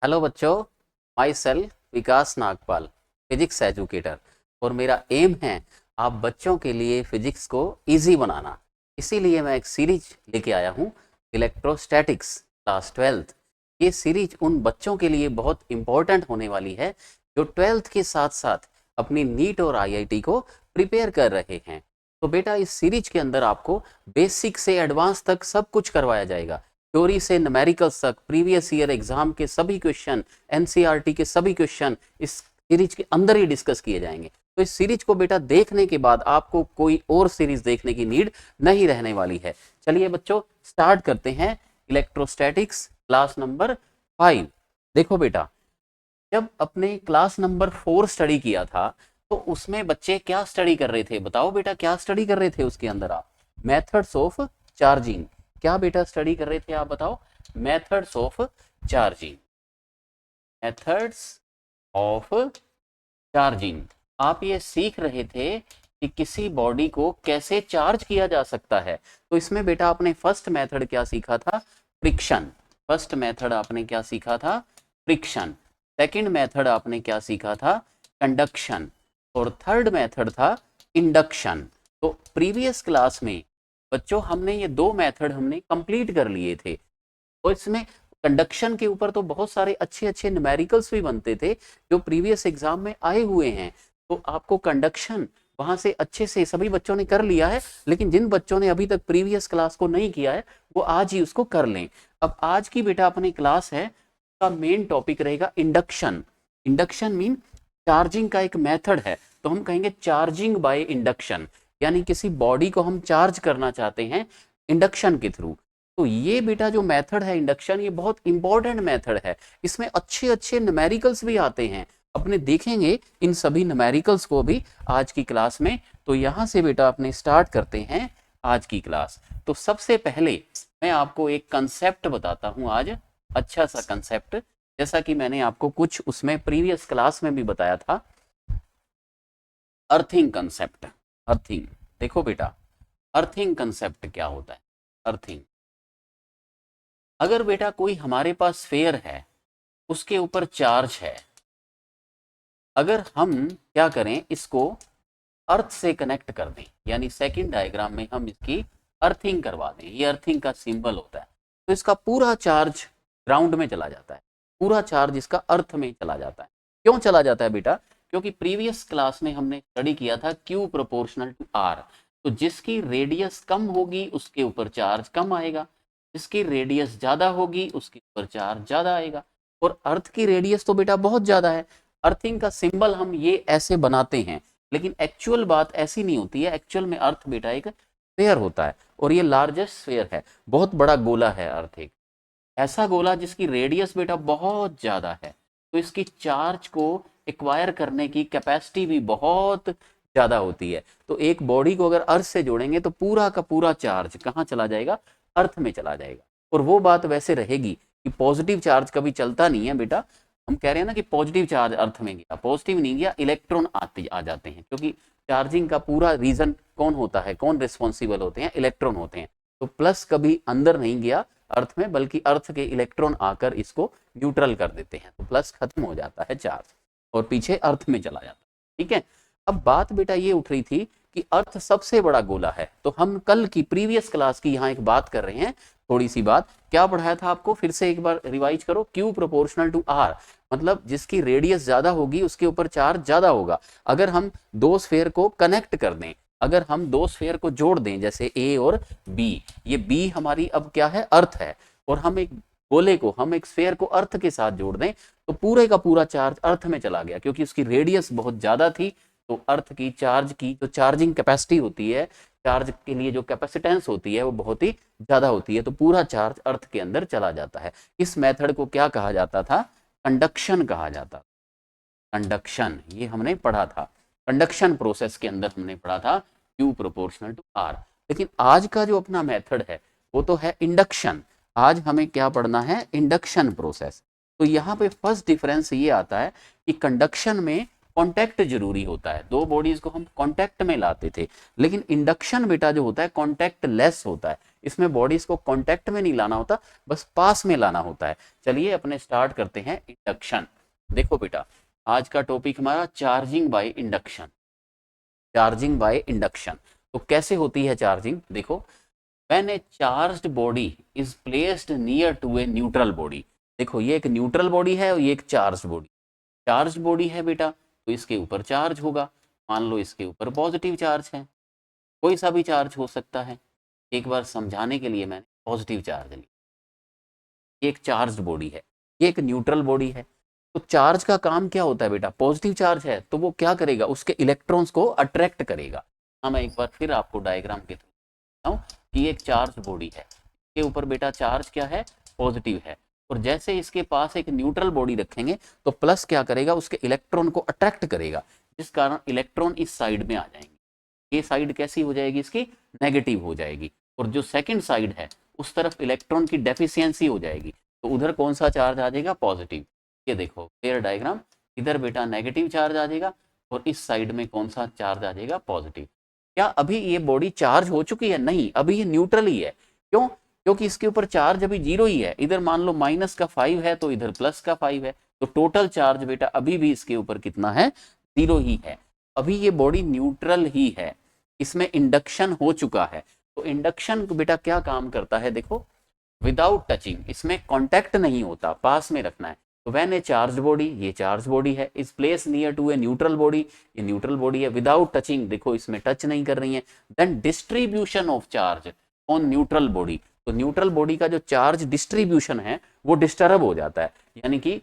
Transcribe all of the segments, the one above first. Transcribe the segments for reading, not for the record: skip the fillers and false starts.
Hello बच्चों, my self Vikas Nagpal, physics educator. और मेरा एम है आप बच्चों के लिए फिजिक्स को इजी बनाना। इसीलिए मैं एक सीरीज लेके आया हूँ, इलेक्ट्रोस्टैटिक्स क्लास 12th। ये सीरीज उन बच्चों के लिए बहुत इम्पोर्टेंट होने वाली है जो 12th के साथ साथ अपनी नीट और आईआईटी को प्रिपेयर कर रहे हैं। तो बेटा, इस सीरीज के अंदर आपको बेसिक से एडवांस तक सब कुछ करवाया जाएगा। थ्योरी से न्यूमेरिकल्स तक, प्रीवियस ईयर एग्जाम के सभी क्वेश्चन, एनसीईआरटी के सभी क्वेश्चन इस सीरीज के अंदर ही डिस्कस किए जाएंगे। तो इस सीरीज को बेटा देखने के बाद आपको कोई और सीरीज देखने की नीड नहीं रहने वाली है। चलिए बच्चों, स्टार्ट करते हैं इलेक्ट्रोस्टैटिक्स क्लास नंबर 5। देखो बेटा, जब अपने क्लास नंबर 4 स्टडी किया था तो उसमें बच्चे क्या स्टडी कर रहे थे? बताओ बेटा, क्या स्टडी कर रहे थे उसके अंदर आप? Methods of charging. क्या बेटा स्टडी कर रहे थे आप? बताओ। Methods of charging, methods of charging. आप ये सीख रहे थे कि किसी बॉडी को कैसे चार्ज किया जा सकता है। तो इसमें बेटा आपने फर्स्ट मेथड क्या सीखा था? फ्रिक्शन। फर्स्ट मेथड आपने क्या सीखा था? फ्रिक्शन। सेकंड मेथड आपने क्या सीखा था? कंडक्शन। और थर्ड मेथड था इंडक्शन। तो प्रीवियस क्लास में बच्चों हमने ये दो मेथड हमने कंप्लीट कर लिए थे। और इसमें कंडक्शन के ऊपर तो बहुत सारे अच्छे अच्छे न्यूमेरिकल्स भी बनते थे जो प्रीवियस एग्जाम में आए हुए हैं। तो आपको कंडक्शन वहां से अच्छे से सभी बच्चों ने कर लिया है, लेकिन जिन बच्चों ने अभी तक प्रीवियस क्लास को नहीं किया है वो आज ही उसको कर लें। अब आज की बेटा अपनी क्लास है, का मेन टॉपिक रहेगा इंडक्शन। इंडक्शन मीन चार्जिंग का एक मेथड है। तो हम कहेंगे चार्जिंग बाय इंडक्शन, यानी किसी बॉडी को हम चार्ज करना चाहते हैं इंडक्शन के थ्रू। तो ये बेटा जो मेथड है इंडक्शन, ये बहुत इंपॉर्टेंट मेथड है। इसमें अच्छे अच्छे न्यूमेरिकल्स भी आते हैं, अपने देखेंगे इन सभी न्यूमेरिकल्स को भी आज की क्लास में। तो यहां से बेटा अपने स्टार्ट करते हैं आज की क्लास। तो सबसे पहले मैं आपको एक कंसेप्ट बताता हूं आज, अच्छा सा कंसेप्ट, जैसा कि मैंने आपको कुछ उसमें प्रीवियस क्लास में भी बताया था। Earthing concept. अर्थिंग, देखो बेटा, अर्थिंग कंसेप्ट क्या होता है? अर्थिंग, अगर बेटा कोई हमारे पास स्फेयर है, उसके ऊपर चार्ज है, अगर हम क्या करें, इसको अर्थ से कनेक्ट कर दें, यानी सेकंड डायग्राम में हम इसकी अर्थिंग करवा दें, ये अर्थिंग का सिंबल होता है, तो इसका पूरा चार्ज ग्राउंड में चला जाता है, पूरा चार्ज इसका अर्थ में चला जाता है। क्यों चला जाता है बेटा? क्योंकि प्रीवियस क्लास में हमने स्टडी किया था Q प्रोपोर्शनल टू R। तो जिसकी रेडियस कम होगी उसके ऊपर चार्ज कम आएगा, जिसकी रेडियस ज्यादा होगी उसके ऊपर चार्ज ज्यादा आएगा। और अर्थ की रेडियस तो बेटा बहुत ज्यादा है। अर्थिंग का सिंबल हम ये ऐसे बनाते हैं, लेकिन एक्चुअल बात ऐसी नहीं होती है। एक्चुअल में अर्थ बेटा एक स्फेयर होता है, और ये लार्जेस्ट स्फेयर है, बहुत बड़ा गोला है अर्थ। एक ऐसा गोला जिसकी रेडियस बेटा बहुत ज्यादा है, तो इसकी चार्ज को एक्वायर करने की कैपेसिटी भी बहुत ज्यादा होती है। तो एक बॉडी को अगर अर्थ से जोड़ेंगे तो पूरा का पूरा चार्ज कहाँ चला जाएगा? अर्थ में चला जाएगा। और वो बात वैसे रहेगी कि पॉजिटिव चार्ज कभी चलता नहीं है बेटा। हम कह रहे हैं ना कि पॉजिटिव चार्ज अर्थ में गया, पॉजिटिव नहीं गया, इलेक्ट्रॉन आते आ जाते हैं, क्योंकि चार्जिंग का पूरा रीजन कौन होता है, कौन रिस्पॉन्सिबल होते हैं? इलेक्ट्रॉन होते हैं। तो प्लस कभी अंदर नहीं गया अर्थ में, बल्कि अर्थ के इलेक्ट्रॉन आकर इसको न्यूट्रल कर देते हैं, तो प्लस खत्म हो जाता है चार्ज और पीछे अर्थ में चला जाता है। ठीक है। अब बात बेटा ये उठ रही थी कि अर्थ सबसे बड़ा गोला है। तो हम कल की प्रीवियस क्लास की यहाँ एक बात कर रहे हैं, थोड़ी सी बात। क्या पढ़ाया था आपको? फिर से एक बार रिवाइज करो। Q प्रोपोर्शनल टू R, मतलब जिसकी रेडियस ज्यादा होगी उसके ऊपर चार्ज ज्यादा होगा। अगर हम दो स्फेयर को कनेक्ट कर दें, अगर हम दो स्फेयर को जोड़ दें, जैसे A और B, ये B हमारी अब क्या है? अर्थ है। और हम एक गोले को, हम एक स्फेयर को अर्थ के साथ जोड़ दें, तो पूरे का पूरा चार्ज अर्थ में चला गया, क्योंकि उसकी रेडियस बहुत ज्यादा थी। तो अर्थ की चार्ज की जो चार्जिंग कैपेसिटी होती है, चार्ज के लिए जो कैपेसिटेंस होती है वो बहुत ही ज्यादा होती है, तो पूरा चार्ज अर्थ के अंदर चला जाता है। इस मेथड को क्या कहा जाता था? कंडक्शन कहा जाता। कंडक्शन, ये हमने पढ़ा था, कंडक्शन प्रोसेस के अंदर हमने पढ़ा था Q प्रोपोर्शनल टू R। लेकिन आज का जो अपना मेथड है वो तो है इंडक्शन। आज हमें क्या पढ़ना है? Induction process. तो यहाँ पे फर्स्ट डिफरेंस ये आता है कि कंडक्शन में कांटेक्ट जरूरी होता है, दो बॉडीज को हम कांटेक्ट में लाते थे, लेकिन इंडक्शन बेटा जो होता है कांटेक्ट लेस होता है, इसमें बॉडीज को कांटेक्ट में नहीं लाना होता, बस पास में लाना होता है। चलिए अपने स्टार्ट करते हैं इंडक्शन। देखो बेटा आज का टॉपिक हमारा charging by induction, charging by induction. तो कैसे होती है चार्जिंग, देखो when a charged body is placed near to a neutral body, देखो ये एक न्यूट्रल बॉडी है और ये एक चार्ज बॉडी, चार्ज बॉडी है बेटा तो इसके ऊपर चार्ज होगा, मान लो इसके ऊपर पॉजिटिव चार्ज है, कोई सा भी चार्ज हो सकता है, एक बार समझाने के लिए मैंने पॉजिटिव चार्ज लिया, ये एक चार्ज बॉडी है, ये एक न्यूट्रल बॉडी है। तो चार्ज का काम क्या होता है बेटा, पॉजिटिव चार्ज है तो वो क्या करेगा, उसके इलेक्ट्रॉन्स को अट्रैक्ट करेगा। हाँ मैं एक बार फिर आपको डायग्राम के थ्रू बताऊं कि एक चार्ज बॉडी है, इसके ऊपर बेटा चार्ज क्या है, पॉजिटिव है, और जैसे इसके पास एक न्यूट्रल बॉडी रखेंगे तो प्लस क्या करेगा, उसके इलेक्ट्रॉन को अट्रैक्ट करेगा, जिस कारण इलेक्ट्रॉन इस साइड में आ जाएंगे, ये साइड कैसी हो जाएगी, इसकी नेगेटिव हो जाएगी, और जो सेकंड साइड है उस तरफ इलेक्ट्रॉन की डेफिशिएंसी हो जाएगी, तो उधर कौन सा चार्ज आ जाएगा, पॉजिटिव। ये देखो पेयर डायग्राम, इधर बेटा नेगेटिव चार्ज आ जाएगा और इस साइड में कौन सा चार्ज आ जाएगा, पॉजिटिव। क्या अभी ये बॉडी चार्ज हो चुकी है, नहीं, अभी ये न्यूट्रल ही है। क्यों, क्योंकि इसके ऊपर चार्ज अभी जीरो ही है, इधर मान लो माइनस का 5 है तो इधर प्लस का 5 है, तो टोटल चार्ज बेटा अभी भी इसके ऊपर कितना है, जीरो ही है, अभी ये बॉडी न्यूट्रल ही है, इसमें इंडक्शन हो चुका है। तो इंडक्शन बेटा क्या काम करता है, देखो विदाउट टचिंग, इसमें कॉन्टैक्ट नहीं होता, पास में रखना है। तो व्हेन ए चार्ज बॉडी, ये चार्ज बॉडी है, is place near to a neutral body, ये न्यूट्रल बॉडी है, विदाउट टचिंग, देखो इसमें टच नहीं कर रही है, then distribution of charge on neutral body, तो न्यूट्रल बॉडी का जो चार्ज डिस्ट्रीब्यूशन है वो डिस्टर्ब हो जाता है, यानी कि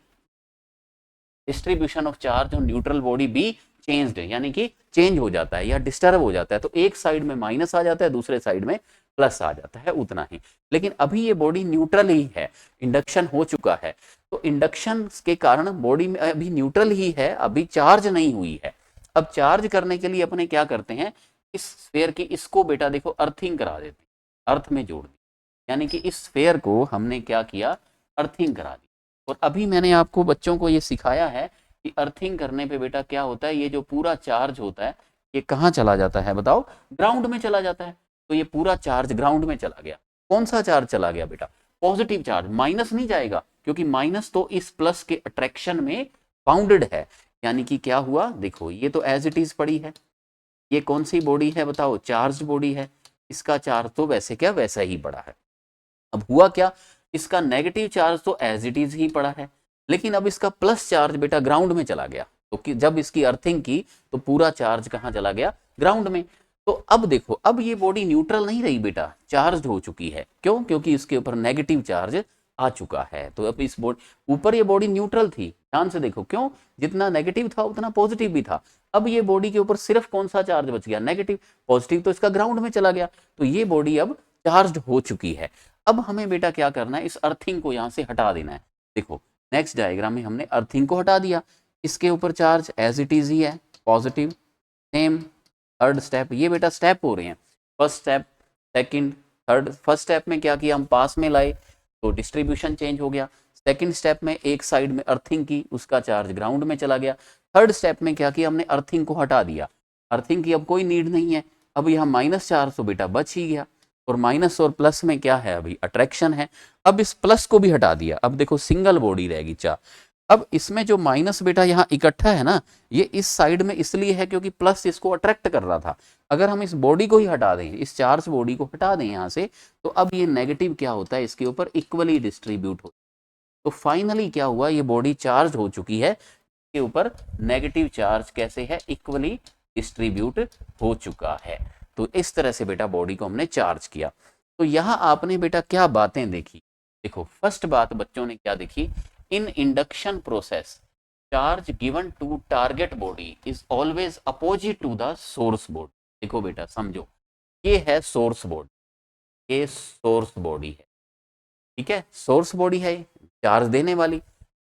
distribution of charge on neutral body भी चेंज्ड, यानी कि चेंज हो जाता है या डिस्टर्ब हो जाता है, तो एक साइड में माइनस आ जाता है, दूसरे साइड में प्लस आ जाता है, उतना ही। लेकिन अभी ये बॉडी न्यूट्रल ही है, इंडक्शन हो चुका है, तो इंडक्शन के कारण बॉडी में अभी न्यूट्रल ही है, अभी चार्ज नहीं हुई है। अब चार्ज करने के लिए अपने क्या करते हैं, इस स्फेयर की इसको बेटा देखो अर्थिंग करा देते हैं, अर्थ में जोड़ दी, यानी कि इस स्फेयर को हमने क्या किया, अर्थिंग करा दी। और अभी मैंने आपको बच्चों को ये सिखाया है कि अर्थिंग करने पे बेटा क्या होता है, ये जो पूरा चार्ज होता है ये कहाँ चला जाता है, बताओ, ग्राउंड में चला जाता है। तो ये पूरा चार्ज ग्राउंड में चला गया, कौन सा चार्ज चला गया बेटा, पॉजिटिव चार्ज, माइनस नहीं जाएगा, क्योंकि माइनस तो इस प्लस के अट्रैक्शन में बाउंडेड है, यानी कि क्या हुआ, देखो ये तो एज इट इज पड़ी है, ये कौन सी बॉडी है बताओ, चार्ज बॉडी है, इसका चार्ज तो वैसे क्या वैसा ही पड़ा है। अब हुआ क्या, इसका नेगेटिव चार्ज तो एज इट इज ही पड़ा है, लेकिन अब इसका प्लस चार्ज बेटा ग्राउंड में चला गया, तो जब इसकी अर्थिंग की तो पूरा चार्ज कहाँ चला गया, ग्राउंड में। तो अब देखो, अब ये बॉडी न्यूट्रल नहीं रही बेटा, चार्ज हो चुकी है, क्यों, क्योंकि इसके ऊपर नेगेटिव चार्ज आ चुका है। तो अब इस बॉडी, ऊपर ये बॉडी न्यूट्रल थी, ध्यान से देखो, क्यों, जितना नेगेटिव था उतना पॉजिटिव भी था, अब ये बॉडी के ऊपर सिर्फ कौन सा चार्ज बच गया, नेगेटिव, पॉजिटिव तो इसका ग्राउंड में चला गया, तो ये बॉडी अब चार्ज हो चुकी है। अब हमें बेटा क्या करना है, इस अर्थिंग को यहाँ से हटा देना है। देखो नेक्स्ट डायग्राम में हमने अर्थिंग को हटा दिया, इसके ऊपर चार्ज एज इट इज ही है, पॉजिटिव, सेम थर्ड स्टेप, ये बेटा स्टेप हो रहे हैं, first step, second, third. First step में क्या किया, हम पास में लाए तो डिस्ट्रीब्यूशन चेंज हो गया, सेकंड स्टेप में एक साइड में अर्थिंग की, उसका चार्ज ग्राउंड में चला गया, थर्ड स्टेप में क्या किया, हमने अर्थिंग को हटा दिया, अर्थिंग की अब कोई नीड नहीं है, अब यहाँ माइनस चार्ज तो बेटा बच ही गया, और माइनस और प्लस में क्या है, अभी अट्रैक्शन है, अब इस प्लस को भी हटा दिया, अब देखो सिंगल बॉडी रहेगी चार। अब इसमें जो माइनस बेटा यहाँ इकट्ठा है ना, ये इस साइड में इसलिए है क्योंकि प्लस इसको अट्रैक्ट कर रहा था, अगर हम इस बॉडी को ही हटा दें, इस चार्ज बॉडी को हटा दें यहाँ से, तो अब ये नेगेटिव क्या होता है, इसके ऊपर इक्वली डिस्ट्रीब्यूट होता है। तो फाइनली क्या हुआ, ये बॉडी चार्ज हो चुकी है, इसके ऊपर नेगेटिव चार्ज कैसे है, इक्वली डिस्ट्रीब्यूट हो चुका है। तो इस तरह से बेटा बॉडी को हमने चार्ज किया। तो यहाँ आपने बेटा क्या बातें देखी, देखो फर्स्ट बात बच्चों ने क्या देखी, in induction process charge given to target body is always opposite to the source body. देखो बेटा समझो, ये है सोर्स बॉडी, ये सोर्स बॉडी है, ठीक है, सोर्स बॉडी है चार्ज देने वाली,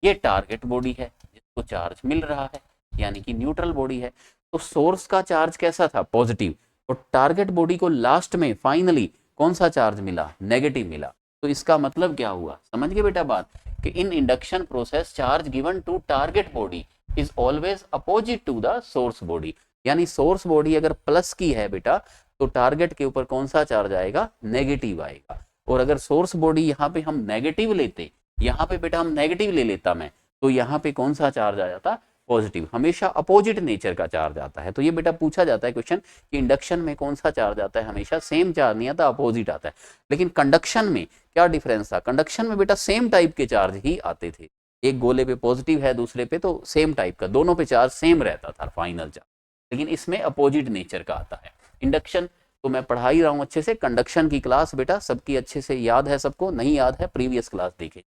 ये टारगेट बॉडी है जिसको चार्ज मिल रहा है, यानी कि न्यूट्रल बॉडी है। तो सोर्स का चार्ज कैसा था, पॉजिटिव, और टारगेट बॉडी को लास्ट में फाइनली कौन सा चार्ज मिला, नेगेटिव मिला। तो इसका मतलब क्या हुआ, समझ गए बेटा बात, कि in induction process charge given to target body is always opposite to the source body. यानी सोर्स बॉडी अगर प्लस की है बेटा तो टारगेट के ऊपर कौन सा चार्ज आएगा, नेगेटिव आएगा। और अगर सोर्स बॉडी यहाँ पे हम नेगेटिव लेते, यहाँ पे बेटा हम नेगेटिव ले लेता मैं, तो यहाँ पे कौन सा चार्ज आ जाता, पॉजिटिव। हमेशा अपोजिट नेचर का चार्ज आता है। तो ये बेटा पूछा जाता है क्वेश्चन कि इंडक्शन में कौन सा चार्ज आता है, हमेशा सेम चार्ज नहीं आता, अपोजिट आता है। लेकिन कंडक्शन में क्या डिफरेंस था, कंडक्शन में बेटा सेम टाइप के चार्ज ही आते थे। एक गोले पे पॉजिटिव है, दूसरे पे तो सेम टाइप का, दोनों पे चार्ज सेम रहता था फाइनल चार्ज। लेकिन इसमें अपोजिट नेचर का आता है। इंडक्शन तो मैं पढ़ा ही रहा हूँ अच्छे से, कंडक्शन की क्लास बेटा सबकी अच्छे से याद है, सबको नहीं याद है प्रीवियस क्लास देखे।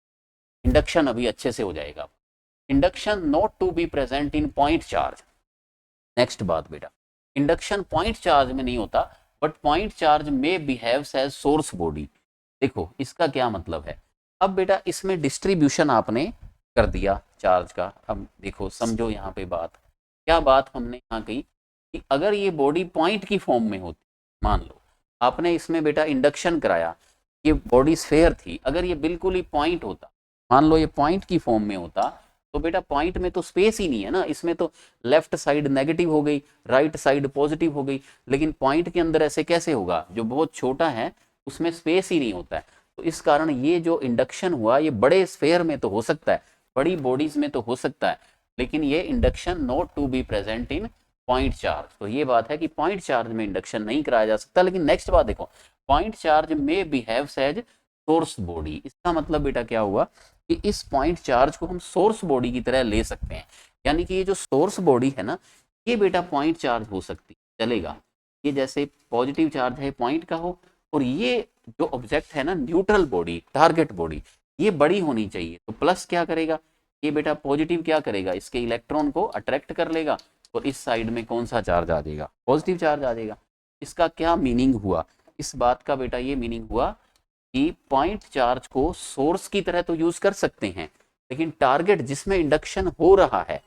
इंडक्शन अभी अच्छे से हो जाएगा। Induction not to be present in point charge. Next बात बेटा, इंडक्शन पॉइंट चार्ज में नहीं होता, बट पॉइंट चार्ज में बिहेव्स एज सोर्स बॉडी। देखो इसका क्या मतलब है, अब बेटा इसमें डिस्ट्रीब्यूशन आपने कर दिया चार्ज का। अब देखो समझो यहाँ पे बात, क्या बात हमने यहाँ कही कि अगर ये बॉडी पॉइंट की फॉर्म में होती, मान लो आपने इसमें बेटा इंडक्शन कराया, ये बॉडी स्फेयर थी, अगर ये बिल्कुल ही पॉइंट होता, मान लो ये पॉइंट की फॉर्म में होता, तो बेटा पॉइंट में तो स्पेस ही नहीं है ना, इसमें तो लेफ्ट साइड नेगेटिव हो गई, राइट साइड पॉजिटिव हो गई। लेकिन पॉइंट के अंदर ऐसे कैसे होगा, जो बहुत छोटा है उसमें स्पेस ही नहीं होता है। तो इस कारण ये जो इंडक्शन हुआ ये बड़े स्फेयर में तो हो सकता है, बड़ी बॉडीज में तो हो सकता है, लेकिन ये induction not to be present in point charge. तो ये बात है कि पॉइंट चार्ज में इंडक्शन नहीं कराया जा सकता। लेकिन नेक्स्ट बात देखो, पॉइंट चार्ज में बिहेव्स एज सोर्स बॉडी। इसका मतलब बेटा क्या हुआ कि इस पॉइंट चार्ज को हम सोर्स बॉडी की तरह ले सकते हैं। यानी कि ये जो सोर्स बॉडी है ना, ये बेटा पॉइंट चार्ज हो सकती है, चलेगा। ये जैसे पॉजिटिव चार्ज है पॉइंट का हो, और ये जो ऑब्जेक्ट है ना न्यूट्रल बॉडी, टारगेट बॉडी, ये बड़ी होनी चाहिए। तो प्लस क्या करेगा, ये बेटा पॉजिटिव क्या करेगा, इसके इलेक्ट्रॉन को अट्रैक्ट कर लेगा, और इस साइड में कौन सा चार्ज आ जाएगा, पॉजिटिव चार्ज आ जाएगा। इसका क्या मीनिंग हुआ, इस बात का बेटा ये मीनिंग हुआ कि पॉइंट चार्ज को सोर्स की तरह तो यूज कर सकते हैं, लेकिन टारगेट जिसमें इंडक्शन हो रहा है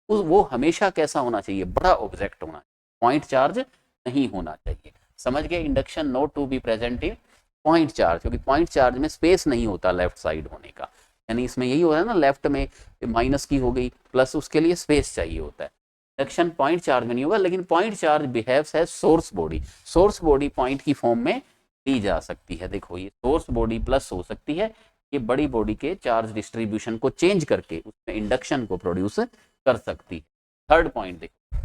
वो हमेशा कैसा होना चाहिए, बड़ा ऑब्जेक्ट होना चाहिए, पॉइंट चार्ज नहीं होना चाहिए। समझ गए, induction not to be present in point charge, क्योंकि पॉइंट चार्ज में स्पेस नहीं होता लेफ्ट साइड होने का। यानी इसमें यही होता है ना, लेफ्ट में माइनस की हो गई प्लस, उसके लिए स्पेस चाहिए होता है। इंडक्शन पॉइंट चार्ज में नहीं होगा, लेकिन point charge behaves as source body. Source body point की फॉर्म में ली जा सकती है। देखो ये सोर्स बॉडी प्लस हो सकती है, ये बड़ी बॉडी के चार्ज डिस्ट्रीब्यूशन को चेंज करके उसमें इंडक्शन को प्रोड्यूस कर सकती है। थर्ड पॉइंट देखो,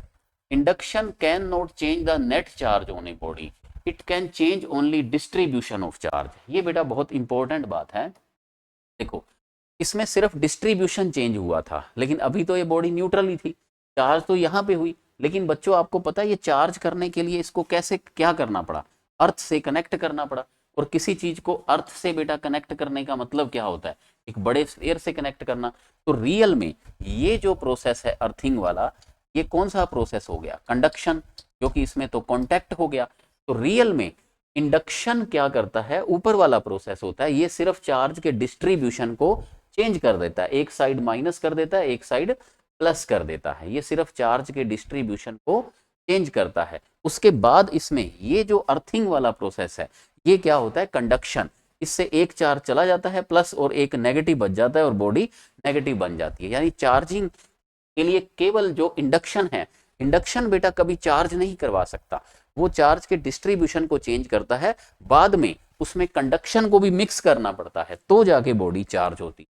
induction can not change the net charge on a body, it can change only distribution of charge. ये बेटा बहुत इंपॉर्टेंट बात है। देखो इसमें सिर्फ डिस्ट्रीब्यूशन चेंज हुआ था, लेकिन अभी तो ये बॉडी न्यूट्रल ही थी, चार्ज तो यहाँ पे हुई। लेकिन बच्चों आपको पता है ये चार्ज करने के लिए इसको कैसे क्या करना पड़ा, अर्थ से कनेक्ट करना पड़ा। और किसी चीज को अर्थ से बेटा कनेक्ट करने का मतलब क्या होता है, एक बड़े स्फीयर से कनेक्ट करना। तो रियल में ये जो प्रोसेस है अर्थिंग वाला, ये कौन सा प्रोसेस हो गया, कंडक्शन, क्योंकि इसमें तो कॉन्टैक्ट हो गया। तो रियल में इंडक्शन क्या करता है, ऊपर वाला प्रोसेस होता है, ये सिर्फ चार्ज के डिस्ट्रीब्यूशन को चेंज कर देता है, एक साइड माइनस कर देता है, एक साइड प्लस कर देता है। ये सिर्फ चार्ज के डिस्ट्रीब्यूशन को चेंज करता है। उसके बाद इसमें ये जो अर्थिंग वाला प्रोसेस है, ये क्या होता है, कंडक्शन। इससे एक चार्ज चला जाता है प्लस, और एक नेगेटिव बच जाता है, और बॉडी नेगेटिव बन जाती है। यानी चार्जिंग के लिए केवल जो इंडक्शन है, इंडक्शन बेटा कभी चार्ज नहीं करवा सकता, वो चार्ज के डिस्ट्रीब्यूशन को चेंज करता है। बाद में उसमें कंडक्शन को भी मिक्स करना पड़ता है, तो जाके बॉडी चार्ज होती।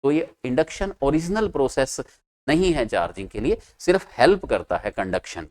तो ये इंडक्शन ओरिजिनल प्रोसेस नहीं है चार्जिंग के लिए, सिर्फ हेल्प करता है कंडक्शन।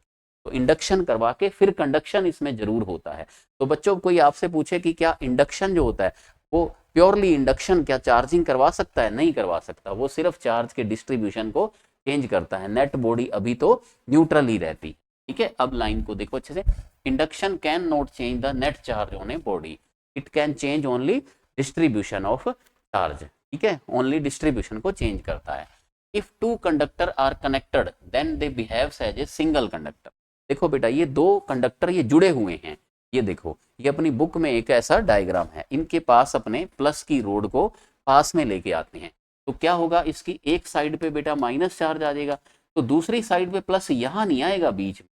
तो इंडक्शन करवा के फिर कंडक्शन इसमें जरूर होता है। तो बच्चों कोई आपसे पूछे कि क्या इंडक्शन जो होता है वो प्योरली इंडक्शन क्या चार्जिंग करवा सकता है, नहीं करवा सकता, वो सिर्फ चार्ज के डिस्ट्रीब्यूशन को चेंज करता है। नेट बॉडी अभी तो न्यूट्रल ही रहती। ठीक है, अब लाइन को देखो अच्छे से, induction can not change the net charge on a body, it can change only distribution of charge. ठीक है, ओनली डिस्ट्रीब्यूशन को चेंज करता है। If two conductor are connected then they behaves as a single conductor. देखो बेटा ये दो conductor ये जुड़े हुए हैं, ये देखो ये अपनी बुक में एक ऐसा डायग्राम है, इनके पास अपने प्लस की रोड को पास में लेके आते हैं। तो क्या होगा, इसकी एक साइड पे बेटा माइनस चार्ज आ जाएगा, तो दूसरी साइड पे प्लस यहाँ नहीं आएगा बीच में,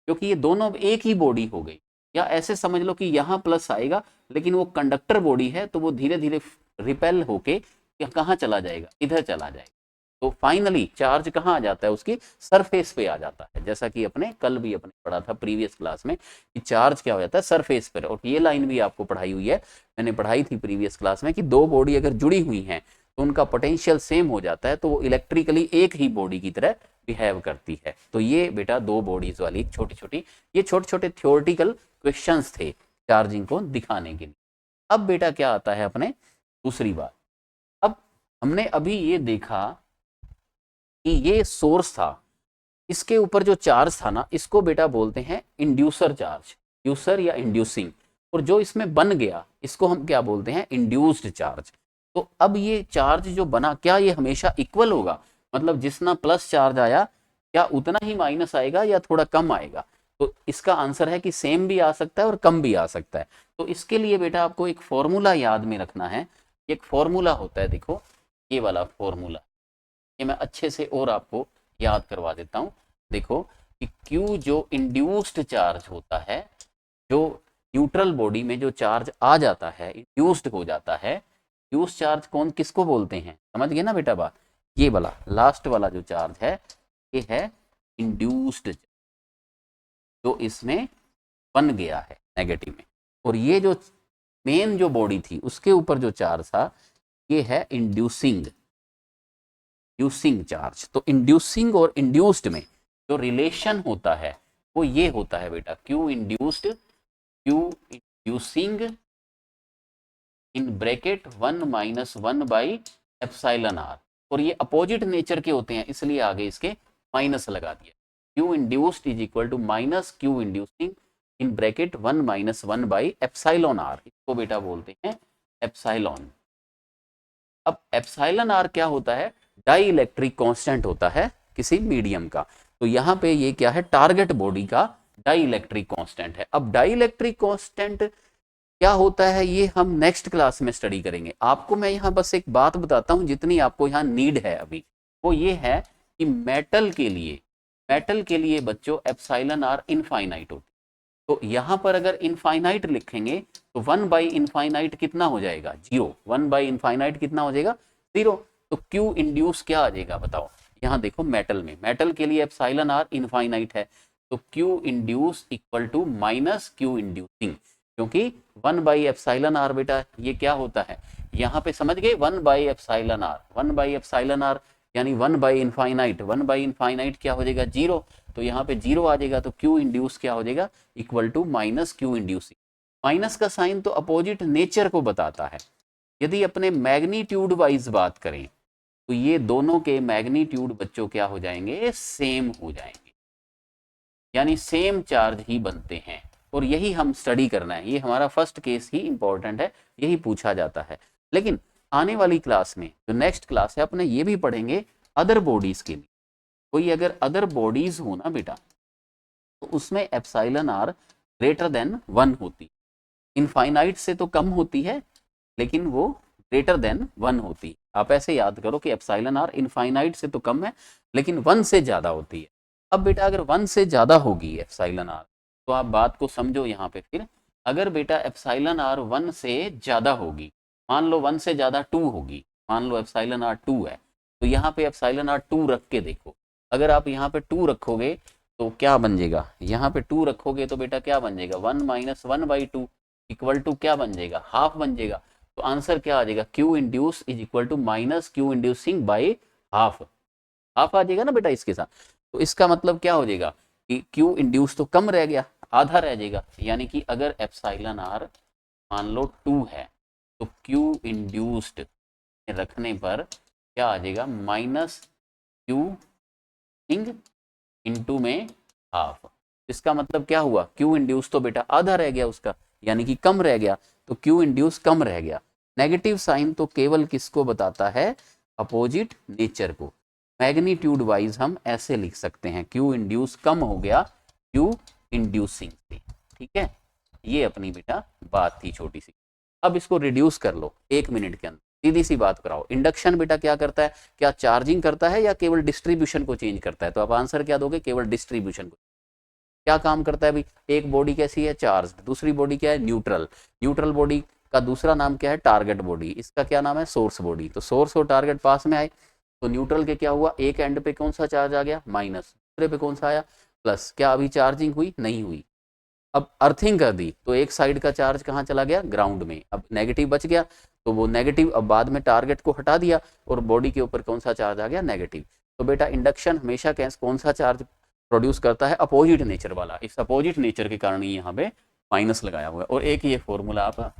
क्योंकि ये दोनों एक ही बॉडी हो गई। या ऐसे समझ लो कि यहाँ प्लस आएगा, लेकिन वो कंडक्टर बॉडी है, तो वो धीरे धीरे रिपेल होके कहाँ चला जाएगा, इधर चला जाएगा। तो फाइनली चार्ज कहाँ आ जाता है, उसकी सरफेस पे आ जाता है, जैसा कि अपने कल भी अपने पढ़ा था प्रीवियस क्लास में कि चार्ज क्या हो जाता है सरफेस पर। और ये लाइन भी आपको पढ़ाई हुई है, मैंने पढ़ाई थी प्रीवियस क्लास में कि दो बॉडी अगर जुड़ी हुई हैं तो उनका पोटेंशियल सेम हो जाता है, तो वो इलेक्ट्रिकली एक ही बॉडी की तरह बिहेव करती है। तो ये बेटा दो बॉडीज वाली छोटी छोटी, ये छोटे छोटे थ्योरेटिकल क्वेश्चंस थे चार्जिंग को दिखाने के लिए। अब बेटा क्या आता है अपने दूसरी बात, अब हमने अभी ये देखा कि ये सोर्स था, इसके ऊपर जो चार्ज था ना, इसको बेटा बोलते हैं इंड्यूसर चार्ज, इंड्यूसर या इंड्यूसिंग। और जो इसमें बन गया इसको हम क्या बोलते हैं, इंड्यूस्ड चार्ज। तो अब ये चार्ज जो बना, क्या ये हमेशा इक्वल होगा, मतलब जितना प्लस चार्ज आया क्या उतना ही माइनस आएगा या थोड़ा कम आएगा? तो इसका आंसर है कि सेम भी आ सकता है और कम भी आ सकता है। तो इसके लिए बेटा आपको एक फॉर्मूला याद में रखना है। एक फॉर्मूला होता है, देखो ये वाला फॉर्मूला, ये मैं अच्छे से और आपको याद करवा देता हूँ। देखो कि Q जो इंड्यूस्ड चार्ज होता है, जो न्यूट्रल बॉडी में जो चार्ज आ जाता है, इंड्यूस्ड हो जाता है, इंड्यूस्ड चार्ज कौन किसको बोलते हैं, समझ गए ना बेटा बात? ये वाला लास्ट वाला जो चार्ज है ये है इंड्यूस्ड, जो इसमें बन गया है नेगेटिव में। और ये जो मेन जो बॉडी थी उसके ऊपर जो चार्ज था ये है इंड्यूसिंग चार्ज। तो इंड्यूसिंग और इंड्यूस्ड में जो रिलेशन होता है वो ये होता है बेटा, Q induced Q inducing in bracket 1 - 1 by epsilon r। और ये अपोजिट नेचर के होते हैं इसलिए आगे इसके माइनस लगा दिया। Q induced is equal to minus Q inducing in bracket 1 - 1 by epsilon r। इसको बेटा बोलते हैं एप्सिलॉन। अब एप्सिलॉन r क्या होता है, डाई इलेक्ट्रिक कांस्टेंट होता है किसी मीडियम का। तो यहाँ पे ये क्या है, टारगेट बॉडी का डाई इलेक्ट्रिक कांस्टेंट है। अब डाई इलेक्ट्रिक कांस्टेंट क्या होता है ये हम नेक्स्ट क्लास में स्टडी करेंगे। आपको मैं यहाँ बस एक बात बताता हूँ जितनी आपको यहाँ नीड है अभी, वो ये है कि मेटल के लिए बच्चों एप्सिलॉन r इनफाइनाइट होती है। तो यहाँ पर अगर इनफाइनाइट लिखेंगे तो 1 बाई इनफाइनाइट कितना हो जाएगा, 0। 1 बाई इनफाइनाइट कितना हो जाएगा, 0। तो Q इंड्यूस क्या आ जाएगा बताओ, यहाँ देखो मेटल के लिए एप्सिलॉन r इनफाइनाइट है, तो Q induce equal to minus Q inducing, क्योंकि 1 बाई एप्सिलॉन r बेटा ये क्या होता है, यहाँ पे समझ गए 1 by epsilon r, 1 by epsilon r यानी 1 बाई इनफाइनाइट, 1 बाई इनफाइनाइट क्या हो जाएगा, 0। तो यहाँ पे 0 आ जाएगा, तो Q इंड्यूस क्या हो जाएगा, equal to minus Q inducing. Minus का साइन तो अपोजिट नेचर को बताता है। यदि अपने मैग्नीट्यूड वाइज बात करें तो ये दोनों के मैग्नीट्यूड बच्चों क्या हो जाएंगे, सेम हो जाएंगे, यानी सेम चार्ज ही बनते हैं। और यही हम स्टडी करना है, ये हमारा फर्स्ट केस ही इंपॉर्टेंट है, यही पूछा जाता है। लेकिन आने वाली क्लास में जो नेक्स्ट क्लास है अपने ये भी पढ़ेंगे अदर बॉडीज के लिए। कोई अगर अदर बॉडीज हो ना बेटा तो उसमें एप्सिलॉन r ग्रेटर देन 1 होती, इनफाइनाइट से तो कम होती है लेकिन वो ग्रेटर देन 1 होती। आप ऐसे याद करो कि एप्सिलॉन r इनफाइनाइट से तो कम है लेकिन 1 से ज्यादा होती है। अब बेटा अगर 1 से ज्यादा होगी एप्सिलॉन r तो आप बात को समझो यहाँ पे, फिर अगर बेटा एप्सिलॉन r 1 से ज्यादा होगी, मान लो 1 से ज्यादा 2 होगी, मान लो एप्सिलॉन r 2 है, तो यहाँ पे एप्सिलॉन r 2 रख के देखो। अगर आप यहाँ पे 2 रखोगे तो क्या बन जाएगा, यहाँ पे 2 रखोगे तो बेटा क्या बन जाएगा, 1 - 1 बाई 2 इक्वल टू क्या बन जाएगा, हाफ बन जाएगा। तो आंसर क्या आ जाएगा, Q induce is equal to minus Q inducing by half आ जाएगा ना बेटा इसके साथ। तो इसका मतलब क्या हो जाएगा कि Q इंड्यूस तो कम रह गया, आधा रह जाएगा, यानी कि अगर एप्सिलॉन r मान लो 2 है तो Q इंड्यूस्ड रखने पर क्या आ जाएगा, माइनस Q इंटू में हाफ। इसका मतलब क्या हुआ, Q इंड्यूस तो बेटा आधा रह गया उसका, यानी कि कम रह गया, तो Q इंड्यूस कम रह गया। नेगेटिव साइन तो केवल किसको बताता है, अपोजिट नेचर को। मैग्नीट्यूड वाइज हम ऐसे लिख सकते हैं, Q इंड्यूस कम हो गया Q इंड्यूसिंग से, ठीक है। ये अपनी बेटा बात थी छोटी सी। अब इसको रिड्यूस कर लो 1 मिनट के अंदर, सीधी सी बात कराओ। इंडक्शन बेटा क्या करता है, क्या चार्जिंग करता है या केवल डिस्ट्रीब्यूशन को चेंज करता है? तो आप आंसर क्या दोगे, केवल डिस्ट्रीब्यूशन को। क्या काम करता है भाई, एक बॉडी कैसी है, चार्ज, दूसरी बॉडी क्या है, न्यूट्रल। न्यूट्रल बॉडी का दूसरा नाम क्या है, टारगेट बॉडी। इसका क्या नाम है, सोर्स बॉडी। तो सोर्स और टारगेट पास में आए तो न्यूट्रल के क्या हुआ, एक एंड पे कौन सा चार्ज आ गया माइनस, दूसरे पे कौन सा आया प्लस। क्या अभी चार्जिंग हुई, नहीं हुई। अब अर्थिंग कर दी तो एक साइड का चार्ज कहाँ चला गया, ग्राउंड में, अब नेगेटिव बच गया, तो वो नेगेटिव अब बाद में टारगेट को हटा दिया और बॉडी के ऊपर कौन सा चार्ज आ गया, नेगेटिव। तो बेटा इंडक्शन हमेशा कौन सा चार्ज प्रोड्यूस करता है, अपोजिट नेचर वाला। इस अपोजिट नेचर के कारण ही यहाँ पे माइनस लगाया हुआ है। और एक ये फॉर्मूला आप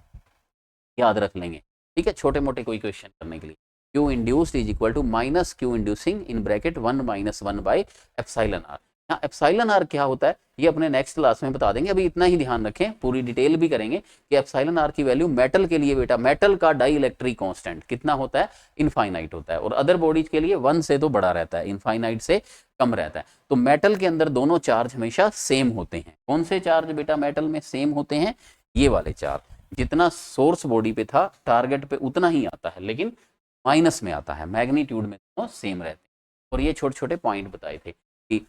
याद रख लेंगे, ठीक है, छोटे मोटे कोई क्वेश्चन करने के लिए। Q induced is equal to minus Q inducing in bracket 1 minus 1 by epsilon R. यहाँ एप्सिलॉन आर क्या होता है ये अपने नेक्स्ट क्लास में बता देंगे, अभी इतना ही ध्यान रखें, पूरी डिटेल भी करेंगे कि एप्सिलॉन आर की वैल्यू मेटल के लिए बेटा, मेटल का डाई इलेक्ट्रिक कॉन्स्टेंट कितना होता है, इनफाइनाइट होता है, और अदर बॉडीज के लिए 1 से तो बड़ा रहता है, इनफाइनाइट से कम रहता है। तो मेटल के अंदर दोनों चार्ज हमेशा सेम होते हैं। कौन से चार्ज बेटा मेटल में सेम होते हैं, ये वाले चार्ज। जितना सोर्स बॉडी पे था टारगेट पे उतना ही आता है, लेकिन माइनस में आता है, मैग्नीट्यूड में दोनों सेम रहते हैं। और ये छोटे छोटे पॉइंट बताए थे कि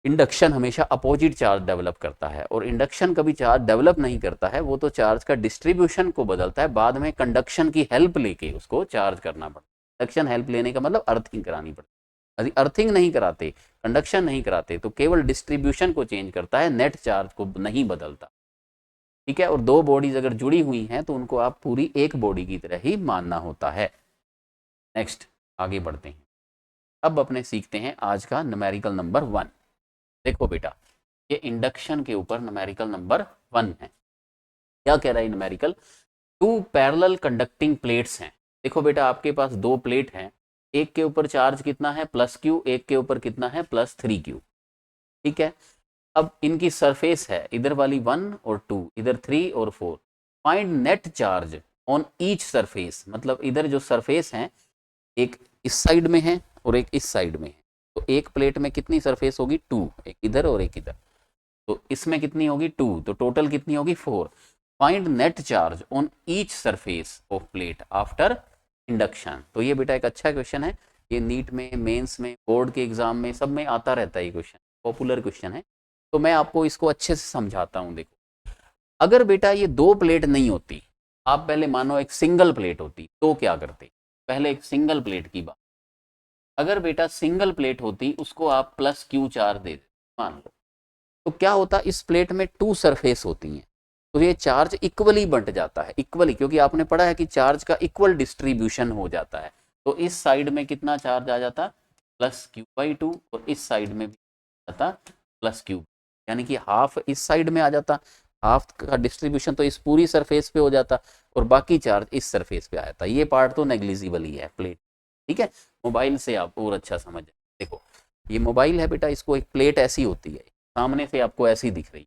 इंडक्शन हमेशा अपोजिट चार्ज डेवलप करता है, और इंडक्शन कभी चार्ज डेवलप नहीं करता है, वो तो चार्ज का डिस्ट्रीब्यूशन को बदलता है, बाद में कंडक्शन की हेल्प लेके उसको चार्ज करना पड़ता है। इंडक्शन हेल्प लेने का मतलब अर्थिंग करानी पड़ती है। यदि अर्थिंग नहीं कराते, कंडक्शन नहीं कराते, तो केवल डिस्ट्रीब्यूशन को चेंज करता है, नेट चार्ज को नहीं बदलता, ठीक है। और दो बॉडीज अगर जुड़ी हुई हैं तो उनको आप पूरी एक बॉडी की तरह ही मानना होता है। नेक्स्ट आगे बढ़ते हैं, अब अपने सीखते हैं आज का न्यूमेरिकल नंबर 1। देखो बेटा ये इंडक्शन के ऊपर न्यूमेरिकल नंबर 1 है। क्या कह रहा है न्यूमेरिकल, 2 पैरेलल कंडक्टिंग प्लेट्स हैं। देखो बेटा आपके पास 2 प्लेट हैं, एक के ऊपर चार्ज कितना है +Q, एक के ऊपर कितना है +3Q, ठीक है। अब इनकी सरफेस है, इधर वाली 1 और 2, इधर 3 और 4। Find net charge on each surface, मतलब इधर जो सरफेस है एक इस साइड में है और एक इस साइड में है, तो एक प्लेट में कितनी सरफेस होगी 2, एक इधर और एक इधर, तो इसमें कितनी होगी 2, तो टोटल कितनी होगी 4। Find net charge on each surface of plate after induction. तो ये बेटा एक अच्छा क्वेश्चन है, ये नीट में, मेंस में, बोर्ड के एग्जाम में सब में आता रहता है, ये क्वेश्चन पॉपुलर क्वेश्चन है। तो मैं आपको इसको अच्छे से समझाता हूँ। देखो अगर बेटा ये 2 प्लेट नहीं होती, आप पहले मानो एक सिंगल प्लेट होती, तो क्या करते, पहले एक सिंगल प्लेट की बात। अगर बेटा सिंगल प्लेट होती उसको आप +Q चार्ज दे देते मान लो, तो क्या होता, इस प्लेट में 2 सरफेस होती हैं, तो ये चार्ज इक्वली बंट जाता है, इक्वली, क्योंकि आपने पढ़ा है कि चार्ज का इक्वल डिस्ट्रीब्यूशन हो जाता है। तो इस साइड में कितना चार्ज आ जाता +Q/2 और इस साइड में भी आता +Q, यानी कि हाफ इस साइड में आ जाता, हाफ का डिस्ट्रीब्यूशन तो इस पूरी सरफेस पे हो जाता और बाकी चार्ज इस सरफेस पे आ जाता। ये पार्ट तो नेग्लिजिबल ही है प्लेट, ठीक है। मोबाइल से आप और अच्छा समझ, देखो ये मोबाइल है बेटा, इसको एक प्लेट ऐसी होती है, सामने से आपको ऐसी दिख रही,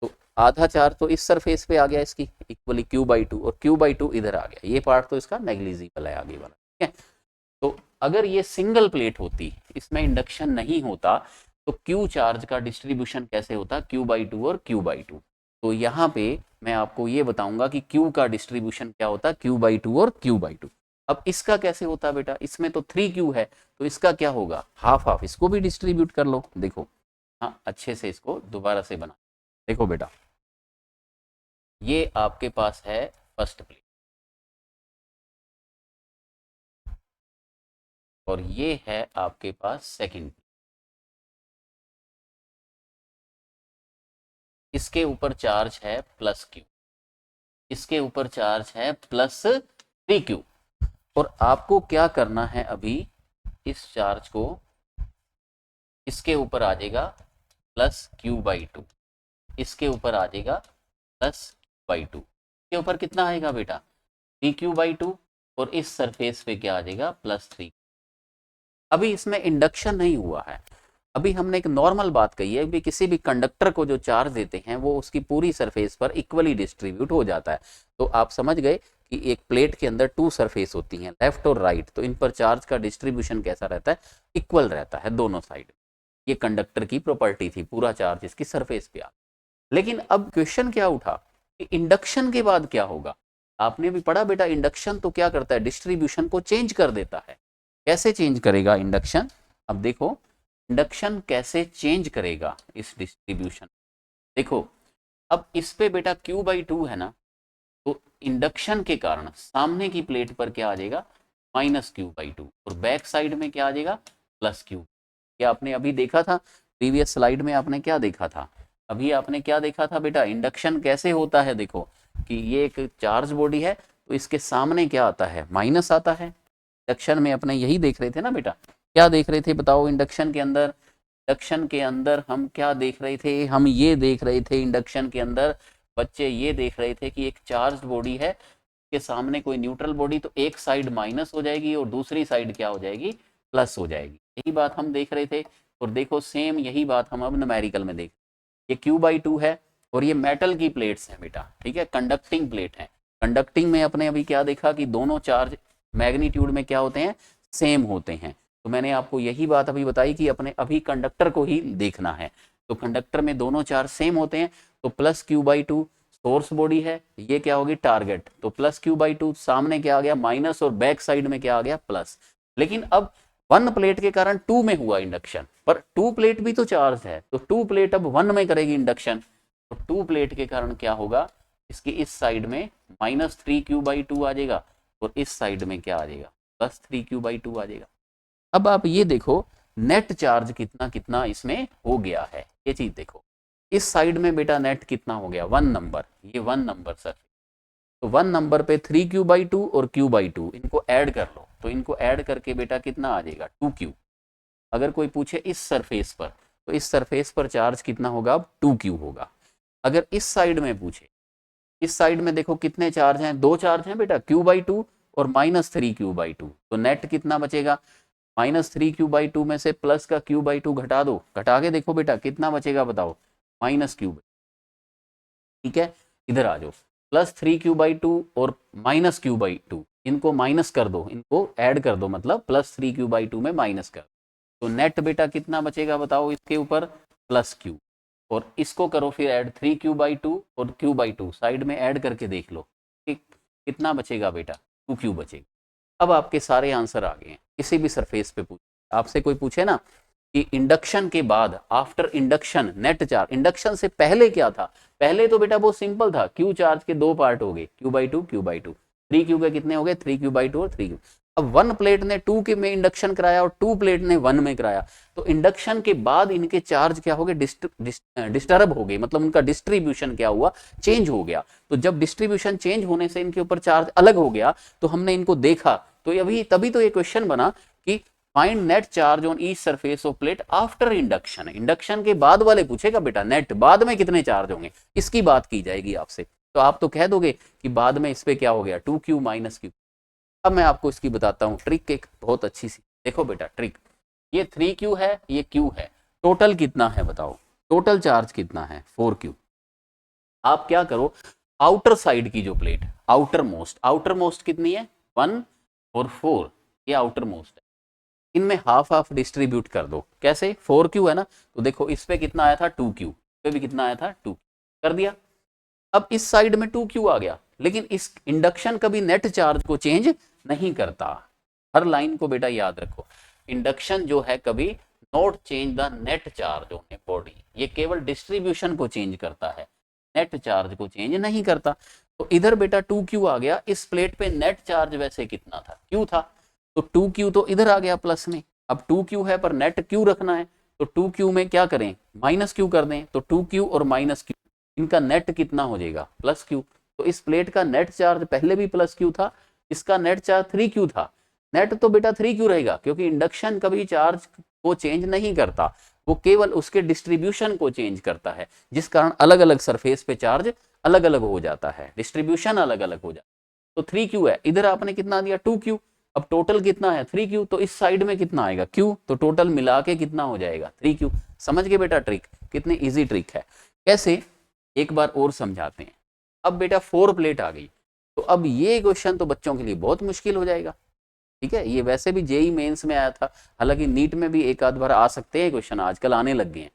तो आधा चार्ज तो इस सरफेस पे आ गया इसकी इक्वली Q/2 और Q/2 इधर आ गया, ये पार्ट तो इसका नेग्लिजिबल है आगे वाला, ठीक है। तो अगर ये सिंगल प्लेट होती, इसमें इंडक्शन नहीं होता, तो Q चार्ज का डिस्ट्रीब्यूशन कैसे होता, Q/2 और Q/2। तो यहाँ पे मैं आपको ये बताऊंगा कि Q का डिस्ट्रीब्यूशन क्या होता, Q/2 और Q/2। अब इसका कैसे होता बेटा, इसमें तो 3Q है, तो इसका क्या होगा, हाफ हाफ, इसको भी डिस्ट्रीब्यूट कर लो। देखो हाँ अच्छे से इसको दोबारा से बना, देखो बेटा ये आपके पास है फर्स्ट प्लेट और ये है आपके पास सेकंड, इसके ऊपर चार्ज है +Q, इसके ऊपर चार्ज है +3Q, और आपको क्या करना है अभी, इस चार्ज को इसके ऊपर आ जाएगा +Q/2, इसके ऊपर आ जाएगा +Q/2, इसके ऊपर कितना आएगा बेटा 3Q/2 और इस सरफेस पे क्या आ जाएगा +3। अभी इसमें इंडक्शन नहीं हुआ है, अभी हमने एक नॉर्मल बात कही है कि किसी भी कंडक्टर को जो चार्ज देते हैं वो उसकी पूरी सरफेस पर इक्वली डिस्ट्रीब्यूट हो जाता है। तो आप समझ गए कि एक प्लेट के अंदर 2 सरफेस होती हैं, लेफ्ट और राइट, तो इन पर चार्ज का डिस्ट्रीब्यूशन कैसा रहता है, इक्वल रहता है दोनों साइड। ये कंडक्टर की प्रॉपर्टी थी, पूरा चार्ज इसकी सरफेस पे आ। लेकिन अब क्वेश्चन क्या उठा कि इंडक्शन के बाद क्या होगा। आपने भी पढ़ा बेटा इंडक्शन तो क्या करता है, डिस्ट्रीब्यूशन को चेंज कर देता है। कैसे चेंज करेगा इंडक्शन, अब देखो इंडक्शन कैसे चेंज करेगा इस डिस्ट्रीब्यूशन। देखो अब इस पे बेटा Q/2 है ना, तो इंडक्शन के कारण सामने की प्लेट पर क्या आ जाएगा माइनस क्यू बाई टू, और बैक साइड में क्या आ जाएगा, प्लस क्यू। क्या आपने अभी देखा था प्रीवियस स्लाइड में, आपने क्या देखा था, अभी आपने क्या देखा था बेटा, इंडक्शन कैसे होता है, देखो कि ये एक चार्ज बॉडी है तो इसके सामने क्या आता है, माइनस आता है। इंडक्शन में अपने यही देख रहे थे ना बेटा, क्या देख रहे थे बताओ इंडक्शन के अंदर, इंडक्शन के अंदर हम क्या देख रहे थे, हम ये देख रहे थे इंडक्शन के अंदर बच्चे, ये देख रहे थे कि एक चार्ज बॉडी है के सामने कोई न्यूट्रल बॉडी, तो एक साइड माइनस हो जाएगी और दूसरी साइड क्या हो जाएगी, प्लस हो जाएगी। यही बात हम देख रहे थे, और देखो सेम यही बात हम अब न्यूमेरिकल में देख, ये क्यू बाई टू है और ये मेटल की प्लेट्स हैं बेटा, ठीक है, कंडक्टिंग प्लेट है। कंडक्टिंग में अपने अभी क्या देखा कि दोनों चार्ज मैग्नीट्यूड में क्या होते हैं, सेम होते हैं। तो मैंने आपको यही बात अभी बताई कि अपने अभी कंडक्टर को ही देखना है, तो कंडक्टर में दोनों चार्ज सेम होते हैं, तो plus Q by to source body है, ये क्या होगी टारगेट, तो प्लस क्यू बाई टू, सामने क्या आ गया माइनस और बैक साइड में क्या आ गया प्लस। लेकिन अब वन प्लेट के कारण टू में हुआ इंडक्शन, पर टू प्लेट भी तो चार्ज है, तो टू प्लेट अब वन में करेगी इंडक्शन, तो टू प्लेट के कारण क्या होगा, इसकी इस साइड में minus three Q by two आ जाएगा और इस साइड में क्या आ जाएगा, plus three Q by two आ जाएगा। अब आप ये देखो नेट चार्ज कितना कितना इसमें हो गया है, ये चीज देखो, इस साइड में बेटा नेट कितना हो गया, वन नंबर, ये वन नंबर सर, तो वन नंबर पे थ्री क्यू बाई टू और क्यू बाई टू इनको ऐड कर लो, तो इनको ऐड करके बेटा कितना आ जाएगा, टू क्यू। अगर कोई पूछे इस सरफेस पर, तो इस सरफेस पर चार्ज कितना होगा, अब टू क्यू होगा। अगर इस साइड में पूछे, इस साइड में देखो कितने चार्ज हैं, दो चार्ज हैं बेटा, क्यू बाई टू और minus three Q by to, तो नेट कितना बचेगा, minus three Q by to में से प्लस का क्यू बाई टू घटा दो, घटा के देखो बेटा कितना बचेगा बताओ, माइनस क्यू। ठीक है, इधर आ जाओ, plus three Q by to और माइनस क्यू बाई टू, इनको माइनस कर दो, इनको ऐड कर दो, मतलब plus three Q by to में माइनस कर, तो नेट बेटा कितना बचेगा बताओ इसके ऊपर, प्लस क्यू, और इसको करो फिर add three Q by to और क्यू बाई टू साइड में ऐड करके देख लो कि कितना बचेगा बेटा, टू क्यू बचेगा। अब आपके सारे आंसर आ गए हैं, किसी भी सरफेस पे पूछ, आपसे कोई पूछे ना कि इंडक्शन के बाद, after induction net charge, induction से पहले क्या था, पहले तो बेटा बहुत सिंपल था, क्यू चार्ज के दो पार्ट हो गए, Q by to Q by to, three Q के कितने हो गए, थ्री क्यू बाई टू और थ्री क्यू। अब वन प्लेट ने टू के में इंडक्शन कराया और टू प्लेट ने वन में कराया, तो इंडक्शन के बाद इनके चार्ज क्या हो गए, डिस्टर्ब हो गए, मतलब उनका डिस्ट्रीब्यूशन क्या हुआ, चेंज हो गया। तो जब डिस्ट्रीब्यूशन चेंज होने से इनके ऊपर चार्ज अलग हो गया, तो हमने इनको देखा, तो अभी तभी तो ये क्वेश्चन बना कि find net charge on each surface of plate after induction. Induction के बाद वाले पूछेगा बेटा नेट, बाद में कितने चार्ज होंगे, इसकी बात की जाएगी आपसे, तो आप तो कह दोगे कि बाद में इस पे क्या हो गया, टू क्यू माइनस क्यू। अब मैं आपको इसकी बताता हूँ ट्रिक, एक बहुत अच्छी सी, देखो बेटा ट्रिक, ये थ्री क्यू है, ये क्यू है, टोटल कितना है बताओ, टोटल चार्ज कितना है, फोर क्यू। आप क्या करो, आउटर साइड की जो प्लेट, आउटर मोस्ट कितनी है, वन और फोर, ये आउटर मोस्ट है, इनमें हाफ हाफ डिस्ट्रीब्यूट कर दो, कैसे, फोर क्यू है ना, तो देखो इस पे कितना आया था, टू क्यू, पे भी कितना आया था, टू, कर दिया। अब इस साइड में टू क्यू आ गया, लेकिन इस इंडक्शन कभी नेट चार्ज को चेंज नहीं करता, हर लाइन को बेटा याद रखो, इंडक्शन जो है कभी not change the net charge on a body, ये केवल डिस्ट्रीब्यूशन को चेंज करता है, नेट चार्ज को चेंज नहीं करता। तो इधर बेटा टू क्यू आ गया, इस प्लेट पे नेट चार्ज वैसे कितना था, क्यू था, तो टू क्यू तो इधर आ गया प्लस में, अब टू क्यू है पर नेट क्यू रखना है, तो टू क्यू में क्या करें, माइनस क्यू कर दें, तो टू क्यू और माइनस क्यू इनका नेट कितना हो जाएगा, प्लस क्यू। तो इस प्लेट का नेट चार्ज पहले भी प्लस क्यू था, इसका नेट चार्ज थ्री क्यू था, नेट तो बेटा थ्री क्यू रहेगा, क्योंकि इंडक्शन कभी चार्ज को चेंज नहीं करता, वो केवल उसके डिस्ट्रीब्यूशन को चेंज करता है, जिस कारण अलग अलग सरफेस पे चार्ज अलग अलग हो जाता है, डिस्ट्रीब्यूशन अलग अलग हो जाता है। तो थ्री क्यू है, इधर आपने कितना दिया, टू क्यू, अब टोटल कितना है, थ्री क्यू, तो इस साइड में कितना आएगा, क्यू, तो टोटल मिला के कितना हो जाएगा, थ्री क्यू। समझ गए बेटा ट्रिक, कितनी इजी ट्रिक है, कैसे, एक बार और समझाते हैं। अब बेटा फोर प्लेट आ गई, तो अब ये क्वेश्चन तो बच्चों के लिए बहुत मुश्किल हो जाएगा, ठीक है, ये वैसे भी जेई मेंस में आया था, हालांकि नीट में भी एक आध बार आ सकते हैं क्वेश्चन, आजकल आने लग गए हैं,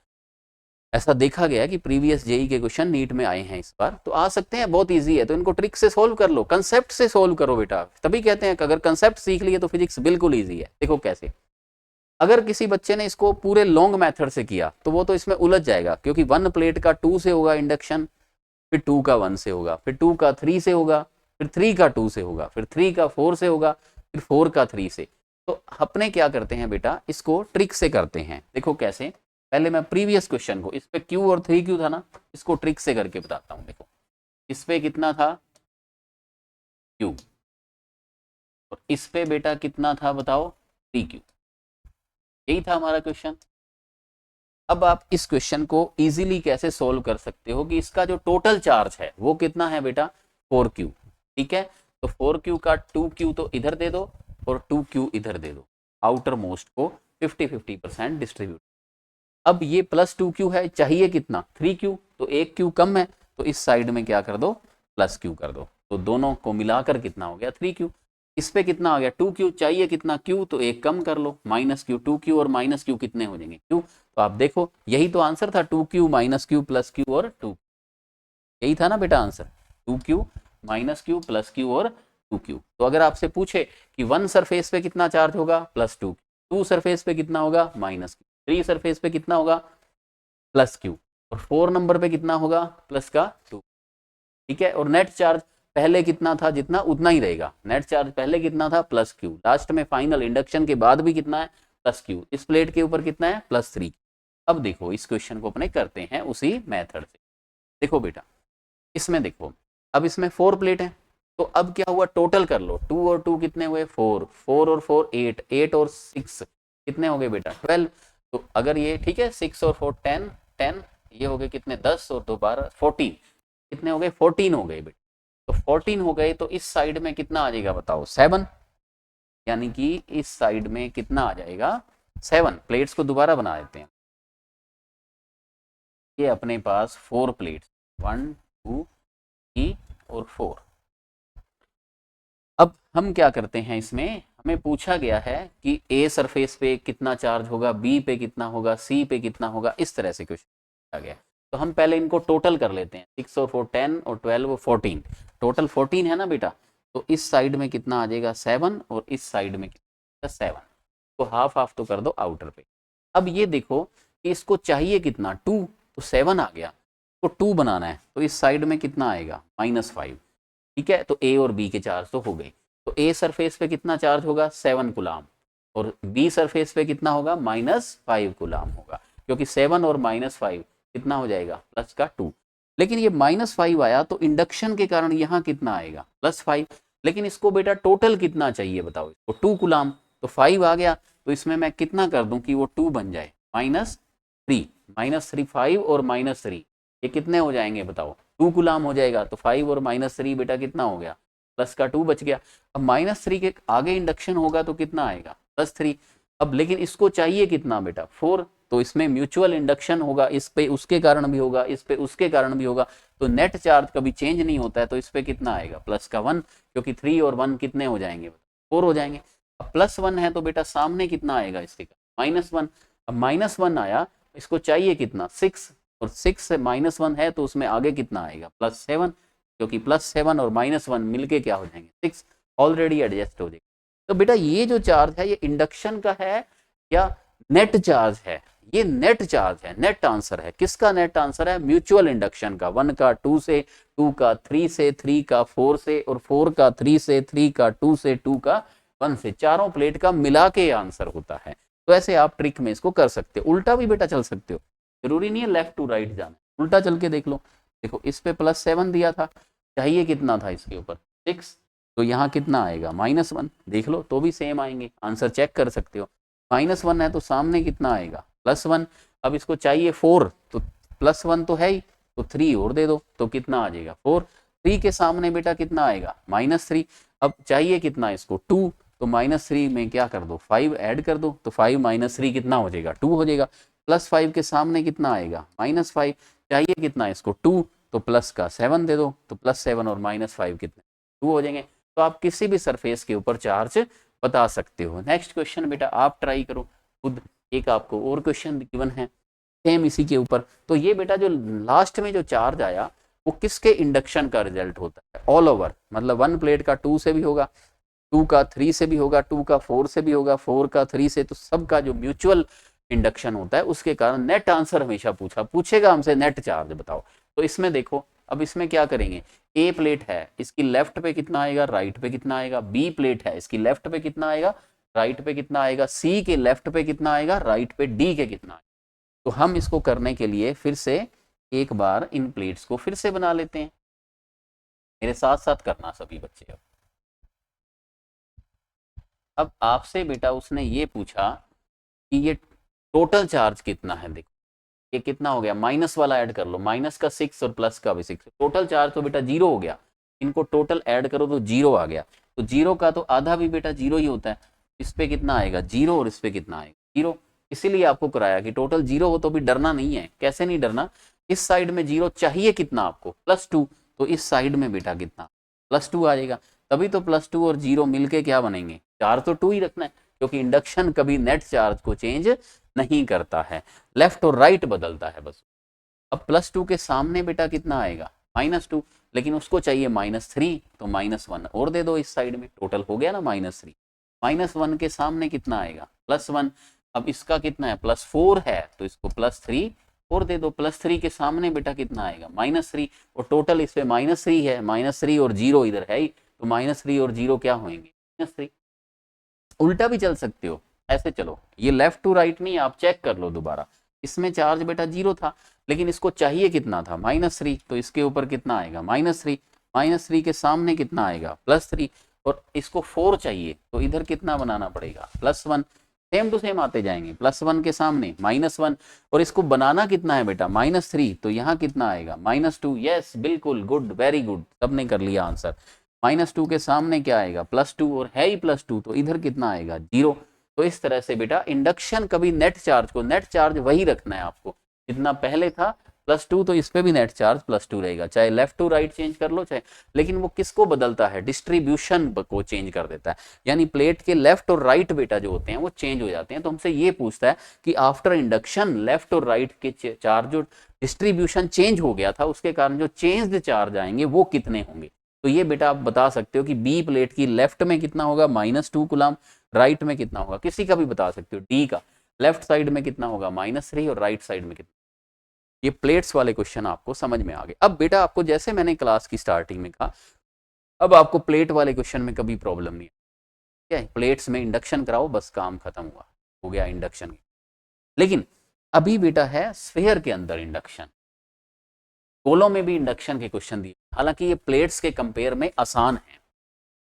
ऐसा देखा गया कि प्रीवियस जेई के क्वेश्चन नीट में आए हैं इस बार, तो आ सकते हैं, बहुत इजी है, तो इनको ट्रिक से सोल्व कर लो, कंसेप्ट से सोल्व करो बेटा, तभी कहते हैं कि अगर कंसेप्ट सीख लिए तो फिजिक्स बिल्कुल ईजी है। देखो कैसे, अगर किसी बच्चे ने इसको पूरे लॉन्ग मेथड से किया तो वो तो इसमें उलझ जाएगा, क्योंकि वन प्लेट का टू से होगा इंडक्शन, फिर टू का वन से होगा, फिर टू का थ्री से होगा, फिर थ्री का टू से होगा, फिर थ्री का फोर से होगा, फिर 4 का 3 से। तो अपने क्या करते हैं बेटा, इसको ट्रिक से करते हैं। देखो कैसे, पहले मैं प्रीवियस क्वेश्चन को, इस पे क्यू और 3 क्यू था ना, इसको ट्रिक से करके बताता हूँ। देखो इस पे कितना था क्यू, और इस पे बेटा कितना था बताओ 3 क्यू। यही था हमारा क्वेश्चन। अब आप इस क्वेश्चन को इजीली कैसे सोल्व कर सकते हो कि इसका जो टोटल चार्ज है वो कितना है बेटा 4Q। ठीक है, तो 4Q का 2Q तो इधर दे दो और 2Q इधर दे दो, आउटर मोस्ट को 50-50% डिस्ट्रीब्यूट। अब ये प्लस 2Q है, चाहिए कितना 3Q, तो एक Q कम है, तो इस साइड में क्या कर दो प्लस Q कर दो, तो दोनों को मिलाकर कितना हो गया 3Q। इस पे कितना आ गया 2Q, चाहिए कितना Q, तो एक कम कर लो -Q, 2Q और -Q कितने हो जाएंगे Q। तो आप देखो यही तो आंसर था, 2Q -Q प्लस Q और 2, यही था ना बेटा answer, 2Q -Q plus Q और 2Q। तो अगर आपसे पूछे कि 1 सरफेस पे कितना चार्ज होगा +2, 2 सरफेस पे कितना होगा -Q, 3 सरफेस पे कितना होगा +Q, और 4 नंबर पे कितना होगा प्लस का 2। ठीक है, और नेट चार्ज पहले कितना था जितना उतना ही रहेगा, नेट चार्ज पहले कितना था +Q, लास्ट में फाइनल इंडक्शन के बाद भी कितना है +Q, इस प्लेट के ऊपर कितना है +3। अब देखो इस क्वेश्चन को अपने करते हैं उसी मेथड से। देखो बेटा इसमें देखो, अब इसमें 4 प्लेट है, तो अब क्या हुआ टोटल कर लो, 2 और 2 कितने हुए 4, 4 और 4 8, 8 और 6 कितने हो गए बेटा 12। तो अगर ये ठीक है 6 और 4 10, 10 ये हो गए कितने 10 और 2 12 14, कितने हो गए 14 हो गए बेटा। तो 14 हो गए, तो इस साइड में कितना आ जाएगा बताओ 7, यानी कि इस साइड में कितना आ जाएगा 7। प्लेट्स को दोबारा बना देते हैं, ये अपने पास 4 प्लेट्स 1 2 3 और 4। अब हम क्या करते हैं, इसमें हमें पूछा गया है कि ए सरफेस पे कितना चार्ज होगा, बी पे कितना होगा, सी पे कितना होगा, इस तरह से क्वेश्चन पूछा गया। तो हम पहले इनको टोटल कर लेते हैं, 6 और 4 10 और 12 और 14, टोटल 14 है ना बेटा। तो इस साइड में कितना आ जाएगा 7 और इस साइड में कितना 7, तो हाफ हाफ तो कर दो आउटर पे। अब ये देखो कि इसको चाहिए कितना 2, तो 7 आ गया, तो 2 बनाना है, तो इस साइड में कितना आएगा -5। ठीक है, तो ए और बी के चार्ज तो हो गए। तो ए सरफेस पे कितना चार्ज होगा 7 कुलाम, और बी सरफेस पे कितना होगा -5 कुलाम होगा, क्योंकि 7 और -5 कितना हो जाएगा प्लस का 2। लेकिन ये -5 आया तो इंडक्शन के कारण यहाँ कितना आएगा +5, लेकिन इसको बेटा टोटल कितना चाहिए बताओ, इसको 2 कुलाम, तो 5 आ गया, तो इसमें मैं कितना कर दूं कि वो 2 बन जाए -3, -3 5 और -3 ये कितने हो जाएंगे बताओ 2 गुलाम हो जाएगा। तो 5 और -3 बेटा कितना हो गया प्लस का 2 बच गया। अब -3 के आगे इंडक्शन होगा तो कितना आएगा +3। अब लेकिन इसको चाहिए कितना बेटा 4, तो इसमें म्यूचुअल इंडक्शन होगा, इस पे उसके कारण भी होगा, इस पे उसके कारण भी होगा, तो नेट चार्ज कभी चेंज नहीं होता है, तो इस पे कितना आएगा प्लस का 1, क्योंकि 3 और 1 कितने हो जाएंगे 4 हो जाएंगे। अब +1 है तो बेटा सामने कितना आएगा इसके -1। अब -1 आया, इसको चाहिए कितना 6, और 6 से -1 है तो उसमें आगे कितना आएगा +7, क्योंकि +7 और -1 मिलके क्या हो जाएंगे 6, ऑलरेडी एडजस्ट हो जाएगा। तो बेटा ये जो चार्ज है ये इंडक्शन का है या नेट चार्ज है, ये नेट चार्ज है, नेट आंसर है। किसका नेट आंसर है म्यूचुअल इंडक्शन का, 1 का 2 से, 2 का 3 से, 3 का 4 से, और 4 का 3 से, 3 का 2 से, 2 का 1 से, चारों प्लेट का मिला के आंसर होता है। तो ऐसे आप ट्रिक में इसको कर सकते हो, उल्टा भी बेटा चल सकते हो, जरूरी नहीं है लेफ्ट टू राइट जाना, उल्टा चल के देख लो। देखो इस पे +7 दिया था, चाहिए कितना था इसके ऊपर 6, तो यहाँ कितना आएगा -1, देख लो तो भी सेम आएंगे, आंसर चेक कर सकते हो। -1 है तो सामने कितना आएगा +1। अब इसको चाहिए 4, तो +1 तो है ही, तो 3 और दे दो तो कितना आ जाएगा 4। 3 के सामने बेटा कितना आएगा -3। अब चाहिए कितना इसको 2, तो -3 में क्या कर दो 5 ऐड कर दो, तो 5 -3 कितना हो जाएगा 2 हो जाएगा। +5 के सामने कितना आएगा -5, चाहिए कितना इसको 2, तो प्लस का 7 दे दो, तो +7 और -5 कितने 2 हो जाएंगे। तो आप किसी भी सरफेस के ऊपर चार्ज बता सकते हो। नेक्स्ट क्वेश्चन बेटा आप ट्राई करो खुद, एक आपको और क्वेश्चन गिवन है सेम इसी के ऊपर। तो ये बेटा जो लास्ट में जो चार्ज आया वो किसके इंडक्शन का रिजल्ट होता है ऑल ओवर, मतलब 1 प्लेट का 2 से भी होगा, 2 का 3 से भी होगा, 2 का 4 से भी होगा, 4 का 3 से, तो सबका जो म्यूचुअल इंडक्शन होता है उसके कारण नेट आंसर हमेशा पूछेगा हमसे नेट चार्ज बताओ। तो इसमें देखो अब इसमें क्या करेंगे, ए प्लेट है, इसकी लेफ्ट पे कितना आएगा, राइट पे कितना आएगा, बी प्लेट है, इसकी लेफ्ट पे कितना आएगा, राइट पे कितना आएगा, सी के लेफ्ट पे कितना आएगा, राइट पे, डी के कितना आएगा। तो हम इसको करने के लिए फिर से एक बार इन प्लेट्स को फिर से बना लेते हैं। मेरे साथ साथ करना सभी बच्चे। अब आपसे बेटा उसने ये पूछा कि ये टोटल चार्ज कितना है। देखो ये कितना हो गया, माइनस वाला ऐड कर लो, माइनस का 6 और प्लस का भी 6, टोटल चार्ज तो बेटा 0 हो गया। इनको टोटल ऐड करो तो 0 आ गया। तो 0 का तो आधा भी बेटा 0 ही होता है। इस पे कितना आएगा 0 और इस पे कितना आएगा 0। इसीलिए आपको कराया कि टोटल 0 हो तो भी डरना नहीं है। कैसे नहीं डरना, इस साइड में 0 चाहिए कितना आपको, +2, तो इस साइड में बेटा कितना, +2 आ जाएगा। तभी तो +2 और 0 मिलके क्या बनेंगे, चार्ज तो 2 ही रखना है, क्योंकि इंडक्शन कभी नेट चार्ज को चेंज नहीं करता है, लेफ्ट और राइट बदलता है बस। अब +2 के सामने बेटा कितना आएगा, -2, लेकिन उसको चाहिए -3, तो -1 और दे दो इस साइड में, टोटल हो गया ना -3। -1 के सामने कितना आएगा, +1। अब इसका कितना है, +4 है, तो इसको +3 और दे दो। +3 के सामने बेटा कितना आएगा, -3, और टोटल इस पे -3 है, -3 और 0 इधर है ही, तो -3 और 0 क्या होंगे, -3। उल्टा भी चल सकते हो, ऐसे चलो, ये लेफ्ट टू राइट नहीं, आप चेक कर लो दोबारा। इसमें चार्ज बेटा 0 था, लेकिन इसको चाहिए कितना था, -3, तो इसके ऊपर कितना आएगा, -3। -3 के सामने कितना आएगा, +3, और इसको 4 चाहिए, तो इधर कितना बनाना पड़ेगा, +1। सेम टू सेम आते जाएंगे, +1 के सामने -1, और इसको बनाना कितना है बेटा, -3, तो यहाँ कितना आएगा, -2। यस बिल्कुल, गुड, वेरी गुड, सबने कर लिया आंसर। -2 के सामने क्या आएगा, +2, और है ही +2, तो इधर कितना आएगा, 0। तो इस तरह से बेटा इंडक्शन कभी नेट चार्ज को, नेट चार्ज वही रखना है आपको जितना पहले था, +2, तो इस पे भी नेट चार्ज +2 रहेगा, चाहे लेफ्ट टू राइट चेंज कर लो चाहे, लेकिन वो किसको बदलता है, डिस्ट्रीब्यूशन को चेंज कर देता है। यानी प्लेट के लेफ्ट और राइट बेटा जो होते हैं वो चेंज हो जाते हैं। तो हमसे ये पूछता है कि आफ्टर इंडक्शन लेफ्ट और राइट के चार्ज जो डिस्ट्रीब्यूशन चेंज हो गया था, उसके कारण जो चेंज्ड चार्ज आएंगे वो कितने होंगे। तो ये बेटा आप बता सकते हो कि बी प्लेट की लेफ्ट में कितना होगा, -2 कूलम, राइट में कितना होगा, किसी का भी बता सकते हो। डी का लेफ्ट साइड में कितना होगा, -3, और राइट साइड में कितना। ये प्लेट्स वाले क्वेश्चन आपको समझ में आ गए। अब बेटा आपको जैसे मैंने क्लास की स्टार्टिंग में कहा, अब आपको प्लेट वाले क्वेश्चन में कभी प्रॉब्लम नहीं है, क्या है, प्लेट्स में इंडक्शन कराओ, बस काम खत्म हुआ, हो गया इंडक्शन। लेकिन अभी बेटा है स्फीयर के अंदर इंडक्शन, गोलों में भी इंडक्शन के क्वेश्चन दिए, हालांकि ये प्लेट्स के कंपेयर में आसान है,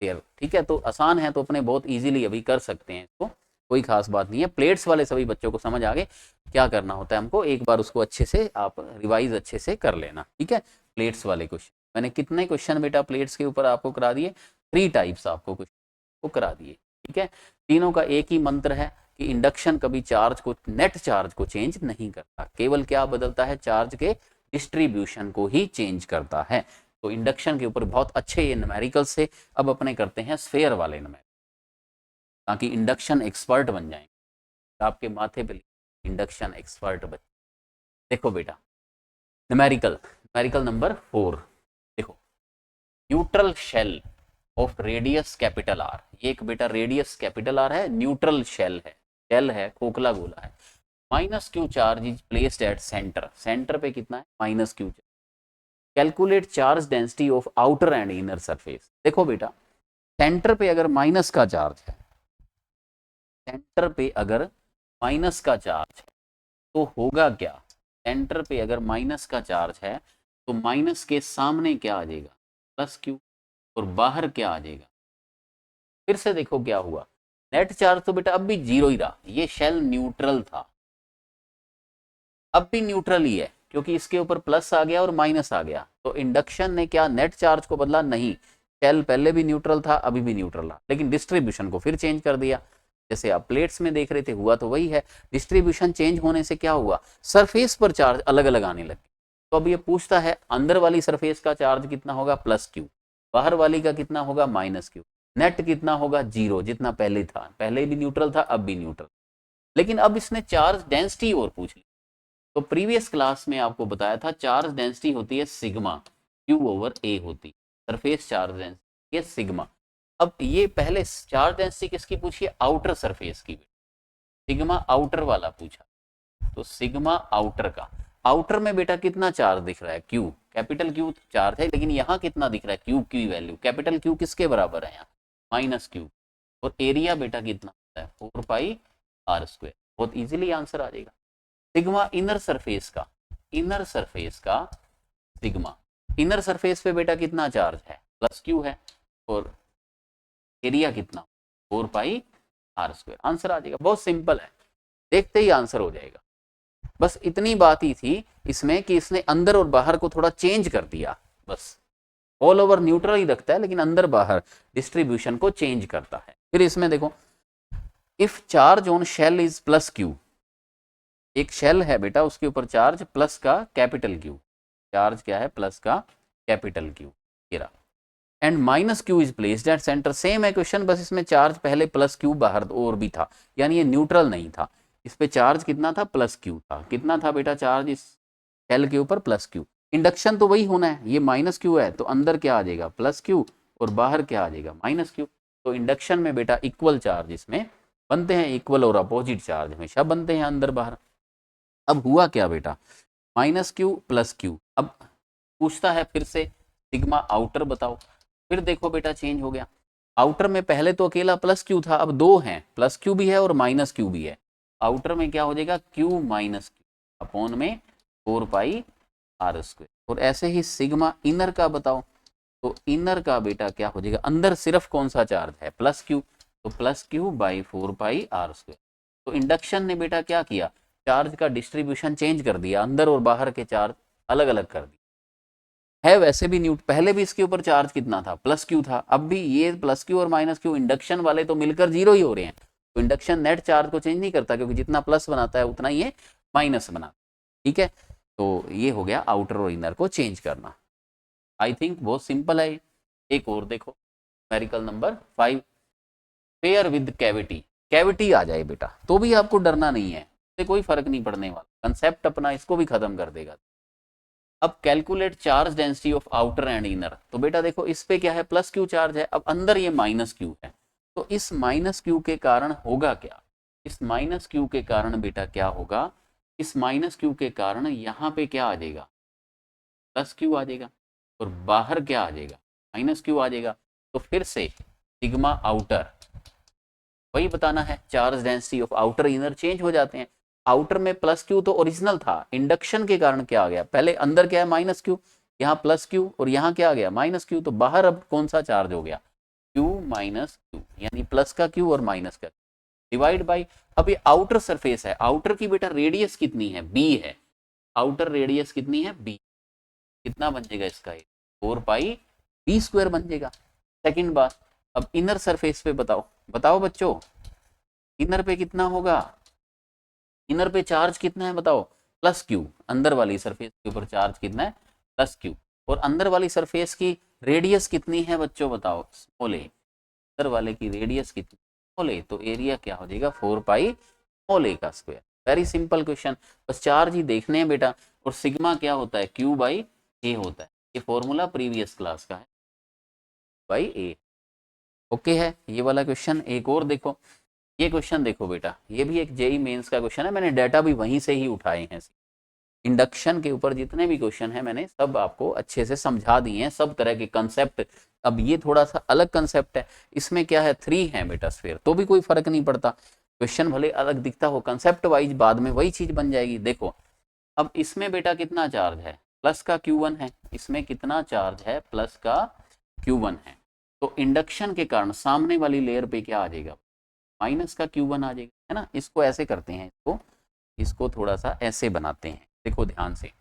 ठीक है, तो आसान है तो अपने बहुत इजीली अभी कर सकते हैं इसको, कोई खास बात नहीं है। प्लेट्स वाले सभी बच्चों को समझ आ गए क्या करना होता है हमको, एक बार उसको अच्छे से आप रिवाइज अच्छे से कर लेना, ठीक है। प्लेट्स वाले क्वेश्चन मैंने कितने क्वेश्चन बेटा प्लेट्स के ऊपर आपको करा दिए, 3 टाइप्स आपको क्वेश्चन को करा दिए, ठीक है। तीनों का एक ही मंत्र है कि इंडक्शन कभी चार्ज को, नेट चार्ज को चेंज नहीं करता, केवल क्या बदलता है, चार्ज के डिस्ट्रीब्यूशन को ही चेंज करता है। तो इंडक्शन के ऊपर बहुत अच्छे ये न्यूमेरिकल से। अब अपने करते हैं स्फेयर वाले न्यूमेरिकल, ताकि इंडक्शन एक्सपर्ट बन जाएं, आपके माथे पे इंडक्शन एक्सपर्ट बन। देखो बेटा न्यूमेरिकल, न्यूमेरिकल नंबर 4, देखो neutral shell of radius capital R, ये एक बेटा रेडियस कैपिटल आर है, न्यूट्रल शेल है खोखला गोला है, -q charge is placed at centre, centre पे कितना है, -q। Calculate charge density of outer and inner surface. देखो बेटा सेंटर पे अगर माइनस का चार्ज है, सेंटर पे अगर माइनस का चार्ज है तो होगा क्या, सेंटर पे अगर माइनस का चार्ज है तो माइनस के सामने क्या आ जाएगा, +q, और बाहर क्या आ जाएगा। फिर से देखो क्या हुआ, नेट चार्ज तो बेटा अब भी 0 ही रहा, ये शेल न्यूट्रल था, अब भी न्यूट्रल ही है, क्योंकि इसके ऊपर प्लस आ गया और माइनस आ गया। तो इंडक्शन ने क्या नेट चार्ज को बदला, नहीं, शेल पहले भी न्यूट्रल था, अभी भी न्यूट्रल था, लेकिन डिस्ट्रीब्यूशन को फिर चेंज कर दिया। जैसे आप प्लेट्स में देख रहे थे, हुआ तो वही है, डिस्ट्रीब्यूशन चेंज होने से क्या हुआ, सरफेस पर चार्ज अलग अलग आने लगे। तो अब ये पूछता है अंदर वाली सरफेस का चार्ज कितना होगा, +q, बाहर वाली का कितना होगा, -q, नेट कितना होगा, 0, जितना पहले था, पहले भी न्यूट्रल था अब भी न्यूट्रल। लेकिन अब इसने चार्ज डेंसिटी और पूछ ली। तो प्रीवियस क्लास में आपको बताया था चार्ज डेंसिटी होती है सिग्मा, Q/A होती, सरफेस चार्ज डेंसिटी है सिग्मा। अब ये पहले चार्ज डेंसिटी किसकी पूछी है, आउटर सरफेस की, सिग्मा आउटर वाला पूछा, तो सिग्मा आउटर का, आउटर में बेटा कितना चार्ज दिख रहा है, क्यू, कैपिटल क्यू चार्ज है, लेकिन यहाँ कितना दिख रहा है, क्यू की वैल्यू, कैपिटल क्यू किसके बराबर है यहाँ, माइनस क्यू, और एरिया बेटा कितना होता है 4πr²। बहुत इजीली आंसर आ जाएगा। सिग्मा इनर सरफेस का, इनर सरफेस का सिग्मा, इनर सरफेस पे बेटा कितना चार्ज है, प्लस क्यू है, और एरिया कितना 4πr²। आंसर आ जाएगा, बहुत सिंपल है, देखते ही आंसर हो जाएगा। बस इतनी बात ही थी इसमें कि इसने अंदर और बाहर को थोड़ा चेंज कर दिया, बस ऑल ओवर न्यूट्रल ही रखता है लेकिन अंदर बाहर डिस्ट्रीब्यूशन को चेंज करता है। फिर इसमें देखो, if charge on shell is plus Q, एक शेल है बेटा उसके ऊपर चार्ज प्लस का कैपिटल क्यू, चार्ज क्या है प्लस का capital Q, and minus Q is placed at centre, same है क्वेश्चन, बस इसमें चार्ज पहले प्लस क्यू बाहर और भी था, यानी ये न्यूट्रल नहीं था, इस पे चार्ज कितना था प्लस क्यू था, कितना था बेटा चार्ज इस शेल के ऊपर प्लस क्यू, इंडक्शन तो वही होना है, ये माइनस क्यू है तो अंदर क्या आ जाएगा प्लस क्यू और बाहर क्या आ जाएगा माइनस क्यू, तो इंडक्शन में बेटा इक्वल चार्ज इसमें बनते हैं, इक्वल और अपोजिट चार्ज हमेशा बनते हैं अंदर बाहर। अब हुआ क्या बेटा, माइनस क्यू प्लस क्यू, अब पूछता है फिर से सिग्मा आउटर बताओ, फिर देखो बेटा चेंज हो गया, आउटर में पहले तो अकेला प्लस क्यू था, अब दो हैं, प्लस क्यू भी है और माइनस क्यू भी है, आउटर में क्या हो जाएगा क्यू माइनस क्यू अपॉन में 4πr²। और ऐसे ही सिग्मा इनर का बताओ, तो इनर का बेटा क्या हो जाएगा, अंदर सिर्फ कौन सा चार्ज है प्लस क्यू, तो प्लस क्यू बाई 4πr²। तो इंडक्शन ने बेटा क्या किया, चार्ज का डिस्ट्रीब्यूशन चेंज कर दिया, अंदर और बाहर के चार्ज अलग अलग कर दिए, है वैसे भी न्यूट, पहले भी इसके ऊपर चार्ज कितना था प्लस क्यू था, अब भी ये प्लस क्यू और माइनस क्यू इंडक्शन वाले तो मिलकर जीरो ही हो रहे हैं, तो इंडक्शन नेट चार्ज को चेंज नहीं करता क्योंकि जितना प्लस बनाता है उतना ये माइनस बनाता है, ठीक है। तो ये हो गया आउटर और इनर को चेंज करना, आई थिंक बहुत सिंपल है। एक और देखो, numerical number 5, pair with cavity, cavity आ जाए बेटा तो भी आपको डरना नहीं है, इससे कोई फर्क नहीं पड़ने वाला, कंसेप्ट अपना इसको भी खत्म कर देगा। अब calculate charge density of outer and inner, तो बेटा देखो इस पे क्या है प्लस क्यू चार्ज है, अब अंदर ये माइनस क्यू है, तो इस माइनस क्यू के कारण होगा क्या, इस माइनस क्यू के कारण बेटा क्या होगा, इस माइनस क्यू के कारण यहाँ पे क्या आ जाएगा प्लस क्यू आ जाएगा और बाहर क्या आ जाएगा माइनस क्यू आ जाएगा, तो फिर से सिग्मा आउटर वही बताना है, charge density of outer inner change हो जाते हैं, आउटर में प्लस क्यू तो ओरिजिनल था, इंडक्शन के कारण क्या आ गया, पहले अंदर क्या है माइनस क्यू, यहाँ प्लस क्यू और यहाँ क्या आ गया माइनस क्यू, तो बाहर अब कौन सा चार्ज हो गया क्यू माइनस क्यू, यानी प्लस का क्यू और माइनस का डिवाइड बाई, अब ये आउटर सरफेस है, आउटर की बेटा रेडियस कितनी है बी है, आउटर रेडियस कितनी है बी, कितना बन जाएगा इसका 4πb² बन जाएगा। सेकंड बात, अब इनर सरफेस पे बताओ, बताओ बच्चों इनर पे कितना होगा, इनर पे चार्ज कितना है बताओ प्लस क्यू, अंदर वाली सरफेस के ऊपर चार्ज कितना है प्लस क्यू, और अंदर वाली सरफेस की रेडियस कितनी है बच्चों बताओ स्मॉल ए, अंदर वाले की रेडियस कितनी स्मॉल ए, तो एरिया क्या हो जाएगा 4πa²। वेरी सिंपल क्वेश्चन, बस चार्ज ही देखने हैं बेटा, और सिग्मा क्या होता है क्यू बाई ए होता है, ये फॉर्मूला प्रीवियस क्लास का है बाई ए, ओके है ये वाला क्वेश्चन। एक और देखो, ये क्वेश्चन देखो बेटा, ये भी एक जेई मेंस का क्वेश्चन है, मैंने डाटा भी वहीं से ही उठाए हैं, इंडक्शन के ऊपर जितने भी क्वेश्चन है मैंने सब आपको अच्छे से समझा दिए हैं, सब तरह के कंसेप्ट। अब ये थोड़ा सा अलग कंसेप्ट है, इसमें क्या है 3 है बेटा स्फीयर, तो भी कोई फर्क नहीं पड़ता, क्वेश्चन भले अलग दिखता हो, कंसेप्ट वाइज बाद में वही चीज बन जाएगी। देखो अब इसमें बेटा कितना चार्ज है प्लस का Q1 है, इसमें कितना चार्ज है प्लस का Q1 है, तो इंडक्शन के कारण सामने वाली लेयर पे क्या आ जाएगा माइनस का Q1 आ जाएगा, है ना। इसको ऐसे करते हैं, इसको थोड़ा सा ऐसे बनाते हैं, देखो ध्यान से,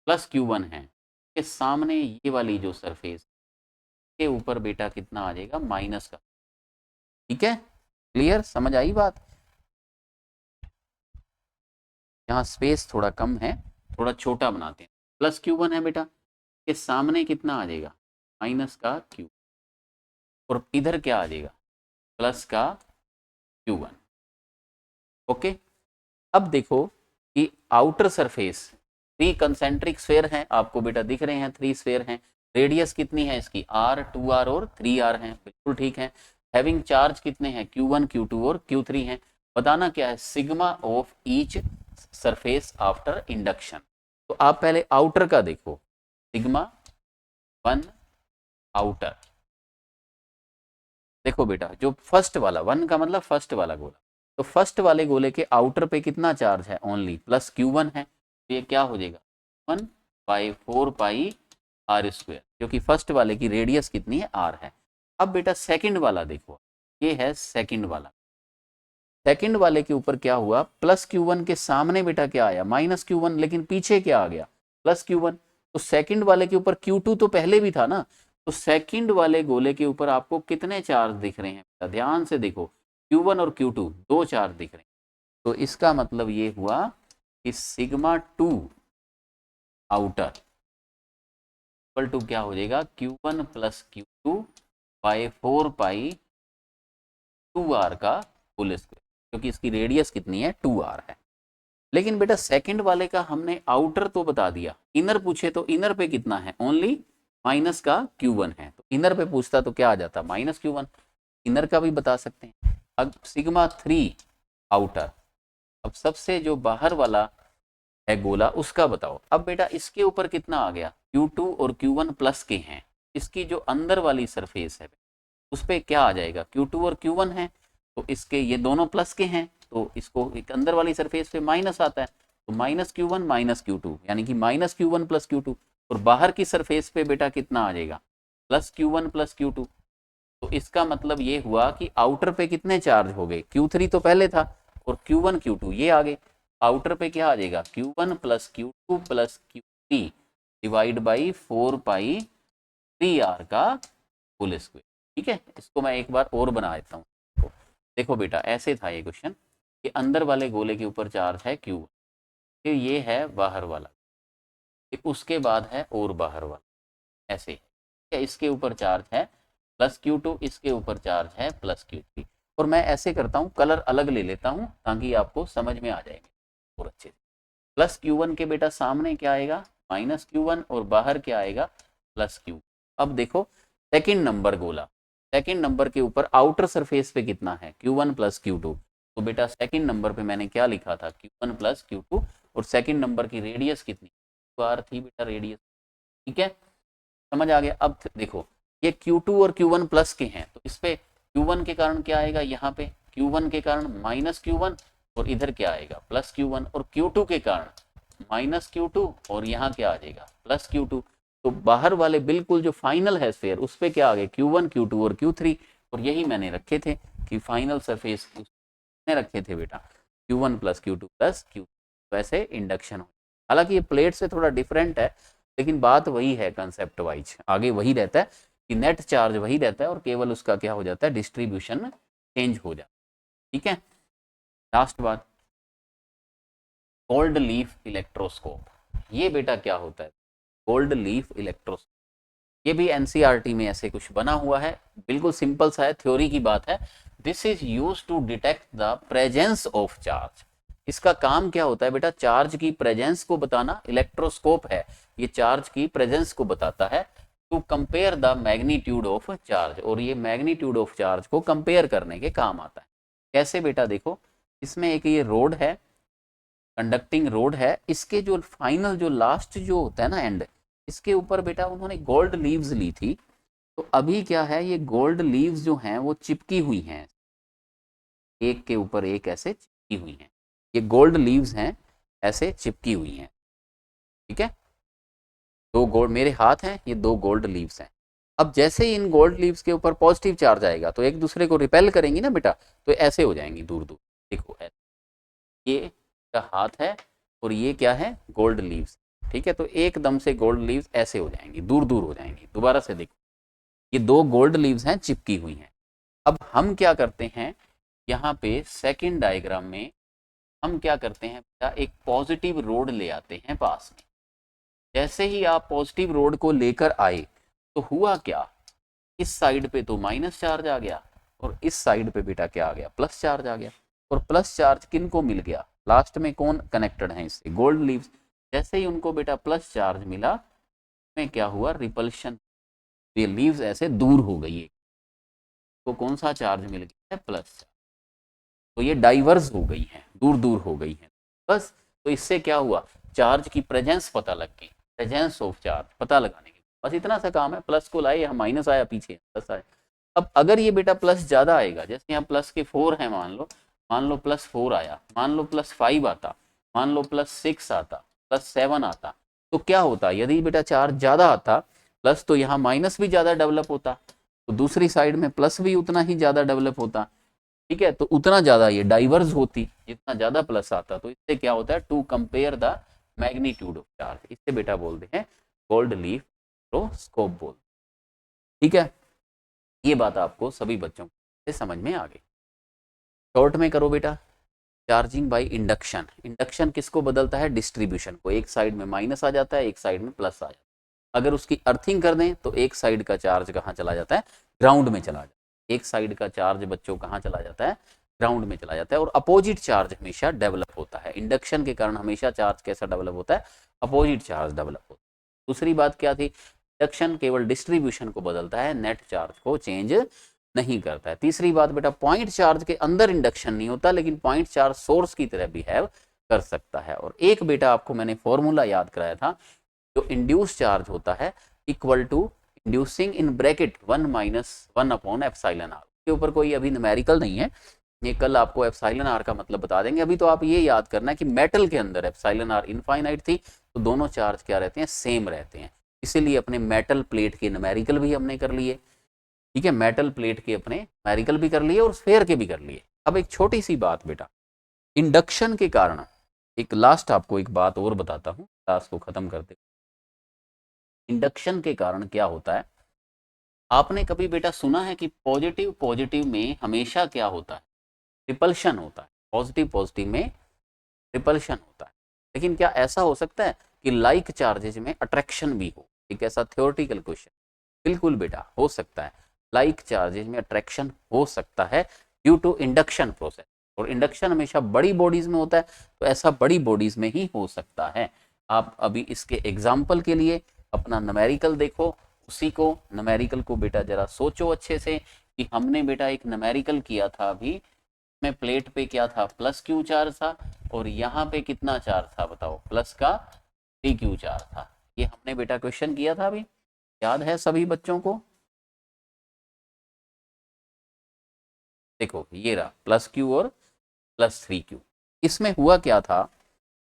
प्लस Q1 है के सामने ये वाली जो सरफेस के ऊपर बेटा कितना आ जाएगा माइनस का, ठीक है क्लियर, समझ आई बात। यहाँ स्पेस थोड़ा कम है, थोड़ा छोटा बनाते हैं, प्लस Q1 है बेटा के सामने कितना आ जाएगा माइनस का Q, और इधर क्या आ जाएगा प्लस का Q1, ओके। अब देखो कि आउटर सरफेस 3 कंसेंट्रिक स्फीयर हैं, आपको बेटा दिख रहे हैं 3 स्फीयर हैं, रेडियस कितनी है इसकी R 2R और 3R हैं, बिल्कुल ठीक है। हैविंग चार्ज कितने हैं Q1 Q2 और Q3 हैं, बताना क्या है sigma of each surface after induction, तो आप पहले आउटर का देखो, सिग्मा 1 आउटर। देखो बेटा, जो फर्स्ट वाला 1 का मतलब फर्स्ट वाला गोला, तो फर्स्ट वाले गोले के आउटर पे कितना चार्ज है, ओनली प्लस Q1 है, तो ये क्या हो जाएगा 1/4πr², क्योंकि फर्स्ट वाले की रेडियस कितनी है, r है। अब बेटा सेकंड वाला देखो, ये है सेकंड वाला। सेकंड वाले के ऊपर क्या हुआ, प्लस Q1 के सामने बेटा क्या आया, माइनस Q1, लेकिन पीछे क्या आ गया, प्लस Q1। तो सेकंड वाले के ऊपर Q2 तो पहले भी था ना, तो सेकंड वाले गोले के ऊपर आपको कितने चार्ज दिख रहे हैं, ध्यान से देखो, Q1 और Q2 दो चार्ज दिख रहे हैं। तो इसका मतलब ये हुआ कि सिग्मा 2 आउटर इक्वल टू क्या हो जाएगा, Q1 प्लस Q2/4π2r का होल स्क्वायर, क्योंकि इसकी रेडियस कितनी है, 2r है। लेकिन बेटा सेकंड वाले का हमने आउटर तो बता दिया, इनर पूछे तो इनर पे कितना है, ओनली माइनस का Q1 है, तो इनर पे पूछता तो क्या आ जाता, -Q1। इनर का भी बता सकते हैं। अब सिग्मा 3 आउटर, अब सबसे जो बाहर वाला है गोला उसका बताओ। अब बेटा इसके ऊपर कितना आ गया, Q2 और Q1 प्लस के हैं, इसकी जो अंदर वाली सरफेस है उस पर क्या आ जाएगा, Q2 और Q1 है, तो इसके ये दोनों प्लस के हैं, तो इसको एक अंदर वाली सरफेस पे माइनस आता है, तो -Q1 -Q2, यानी कि -Q1 प्लस Q2। और बाहर की सरफेस पे बेटा कितना आ जाएगा, +Q1 प्लस Q2। तो इसका मतलब ये हुआ कि आउटर पे कितने चार्ज हो गए, Q3 तो पहले था और Q1 Q2 ये आ गए। आउटर पे क्या आ जाएगा, Q1 plus Q2 plus Q3 divide by 4π3r का होल स्क्वायर। ठीक है, इसको मैं एक बार और बना देता हूँ। देखो बेटा ऐसे था ये क्वेश्चन कि अंदर वाले गोले के ऊपर चार्ज है Q, फिर ये है बाहर वाला, फिर उसके बाद है और बाहर वाला, ऐसे है। इसके ऊपर चार्ज है +Q2, इसके ऊपर चार्ज है +Q3। और मैं ऐसे करता हूँ, कलर अलग ले लेता हूँ ताकि आपको समझ में आ जाएंगे और अच्छे से। +Q1 के बेटा सामने क्या आएगा, -Q1, और बाहर क्या आएगा, +Q। अब देखो सेकंड नंबर गोला, सेकंड नंबर के ऊपर आउटर सरफेस पे कितना है, Q1 प्लस Q2। तो बेटा सेकंड नंबर पे मैंने क्या लिखा था, Q1 प्लस Q2, और सेकंड नंबर की रेडियस कितनी, बार थी बेटा रेडियस। ठीक है, समझ आ गया। अब देखो ये Q2 और Q1 प्लस के हैं, तो इस पे Q1 के कारण क्या आएगा, यहाँ पे Q1 के कारण -Q1, और इधर क्या आएगा, +Q1, और Q2 के कारण -Q2, और यहाँ क्या आ जाएगा, +Q2। तो बाहर वाले बिल्कुल जो फाइनल है स्फीयर, उस पे क्या आ गए, Q1 Q2 और Q3, और यही मैंने रखे थे कि फाइनल सरफेस ने रखे थे बेटा Q1 plus Q2 plus Q। वैसे इंडक्शन हो, हालांकि ये प्लेट से थोड़ा डिफरेंट है, लेकिन बात वही है, कंसेप्ट वाइज आगे वही रहता है कि नेट चार्ज वही रहता है, और केवल उसका क्या हो जाता है, डिस्ट्रीब्यूशन चेंज हो जाता है। ठीक है, लास्ट बात, गोल्ड लीफ इलेक्ट्रोस्कोप। ये बेटा क्या होता है, गोल्ड लीफ इलेक्ट्रोस्कोप, ये भी एनसीईआरटी में ऐसे कुछ बना हुआ है, बिल्कुल सिंपल सा है, थ्योरी की बात है। This is use to detect the presence of charge. इसका काम क्या होता है बेटा, चार्ज की प्रेजेंस को बताना, इलेक्ट्रोस्कोप है ये चार्ज की प्रेजेंस को बताता है, to compare the magnitude of charge, और ये मैग्नीट्यूड ऑफ चार्ज को कंपेयर करने के काम आता है। कैसे बेटा, देखो इसमें एक ये रोड है, कंडक्टिंग रोड है, इसके जो फाइनल जो लास्ट जो होता है ना एंड, इसके ऊपर बेटा उन्होंने गोल्ड लीव्स ली थी। तो अभी क्या है, ये गोल्ड लीव्स जो हैं वो चिपकी हुई हैं, एक के ऊपर एक ऐसे चिपकी हुई हैं, ये गोल्ड लीव्स हैं, ऐसे चिपकी हुई हैं। ठीक है, दो गोल्ड मेरे हाथ हैं, ये दो गोल्ड लीव्स हैं। अब जैसे ही इन गोल्ड लीव्स के ऊपर पॉजिटिव चार्ज आएगा तो एक दूसरे को रिपेल करेंगी ना बेटा, तो ऐसे हो जाएंगी दूर दूर। देखो ये हाथ है और ये क्या है, गोल्ड लीव्स। ठीक है, तो एकदम से गोल्ड लीव्स ऐसे हो जाएंगी, दूर दूर हो जाएंगी। दोबारा से देखो, ये दो गोल्ड लीव्स हैं, चिपकी हुई हैं। अब हम क्या करते हैं, यहाँ पे सेकंड डायग्राम में हम क्या करते हैं बेटा, एक पॉजिटिव रोड ले आते हैं पास में। जैसे ही आप पॉजिटिव रोड को लेकर आए तो हुआ क्या, इस साइड पे तो माइनस चार्ज आ गया, और इस साइड पे बेटा क्या आ गया, प्लस चार्ज आ गया। और प्लस चार्ज किन को मिल गया, लास्ट में कौन कनेक्टेड है इससे, गोल्ड लीव्स। जैसे ही उनको बेटा प्लस चार्ज मिला, में क्या हुआ, रिपल्शन, ये लीव्स ऐसे दूर हो गई है, तो कौन सा चार्ज मिल गया है, प्लस चार्ज। तो ये डाइवर्स हो गई है, दूर दूर हो गई है बस। तो इससे क्या हुआ, चार्ज की प्रेजेंस पता लग गई, प्रेजेंस ऑफ चार्ज पता लगाने की, बस इतना सा काम है। प्लस को लाए, यहाँ माइनस आया, पीछे प्लस आया। अब अगर ये बेटा प्लस ज़्यादा आएगा, जैसे यहाँ प्लस के 4 है, मान लो प्लस 4 आया, मान लो प्लस 5 आता, मान लो प्लस 6 आता, प्लस 7 आता, तो क्या होता, यदि बेटा चार्ज ज़्यादा आता प्लस, तो यहाँ माइनस भी ज़्यादा डेवलप होता, तो दूसरी साइड में प्लस भी उतना ही ज़्यादा डेवलप होता। ठीक है, तो उतना ज़्यादा ये डाइवर्स होती, जितना ज़्यादा प्लस आता। तो इससे क्या होता है, to compare the magnitude of charge, इससे बेटा बोलते हैं गोल्ड लीफ स्कोप बोल। ठीक है, ये बात आपको सभी बच्चों से समझ में आ गई। शॉर्ट में करो बेटा, चार्जिंग बाय इंडक्शन। इंडक्शन किसको बदलता है, डिस्ट्रीब्यूशन को, एक साइड में माइनस आ जाता है, एक साइड में प्लस आ जाता है। अगर उसकी अर्थिंग कर दें तो एक साइड का चार्ज कहाँ चला जाता है, ग्राउंड में चला जाता है। एक साइड का चार्ज बच्चों कहाँ चला जाता है, ग्राउंड में चला जाता है, और अपोजिट चार्ज हमेशा डेवलप होता है। इंडक्शन के कारण हमेशा चार्ज कैसा डेवलप होता है, अपोजिट चार्ज डेवलप होता है। दूसरी बात क्या थी, इंडक्शन केवल डिस्ट्रीब्यूशन को बदलता है, नेट चार्ज को चेंज नहीं करता है। तीसरी बात बेटा, पॉइंट चार्ज के अंदर इंडक्शन नहीं होता, लेकिन पॉइंट चार्ज सोर्स की तरह बिहेव कर सकता है। और एक बेटा आपको मैंने फॉर्मूला याद कराया था, जो इंड्यूस चार्ज होता है equal to inducing in bracket 1 minus 1 upon epsilon R. के ऊपर कोई अभी न्यूमेरिकल नहीं है, ये कल आपको एप्सिलॉन आर का मतलब बता देंगे। अभी तो आप ये याद करना है कि मेटल के अंदर एप्सिलॉन आर इनफाइनाइट थी, तो दोनों चार्ज क्या रहते हैं, सेम रहते हैं। इसीलिए अपने मेटल प्लेट के न्यूमेरिकल भी हमने कर लिए। ठीक है, मेटल प्लेट के अपने न्यूमेरिकल भी कर लिए और स्फेयर के भी कर लिए। अब एक छोटी सी बात बेटा, इंडक्शन के कारण एक लास्ट आपको एक बात और बताता हूँ, क्लास को खत्म करते। इंडक्शन के कारण क्या होता है, आपने कभी बेटा सुना है कि पॉजिटिव पॉजिटिव में हमेशा क्या होता है, रिपल्शन होता है। पॉजिटिव पॉजिटिव में रिपल्शन होता है, लेकिन क्या ऐसा हो सकता है कि लाइक चार्जेज में अट्रैक्शन भी हो? एक ऐसा थ्योरेटिकल क्वेश्चन, बिल्कुल बेटा हो सकता है, लाइक चार्जेज में अट्रैक्शन हो सकता है ड्यू टू इंडक्शन प्रोसेस। और इंडक्शन हमेशा बड़ी बॉडीज में होता है, तो ऐसा बड़ी बॉडीज में ही हो सकता है। आप अभी इसके एग्जाम्पल के लिए अपना न्यूमेरिकल देखो, उसी को न्यूमेरिकल को बेटा जरा सोचो अच्छे से कि हमने बेटा एक न्यूमेरिकल किया था अभी, में प्लेट पे क्या था, प्लस क्यू चार्ज था, और यहाँ पे कितना चार्ज था बताओ, प्लस का 3 क्यू चार्ज था। ये हमने बेटा क्वेश्चन किया था अभी, याद है सभी बच्चों को? देखो ये रहा प्लस क्यू और प्लस 3 क्यू। इसमें हुआ क्या था,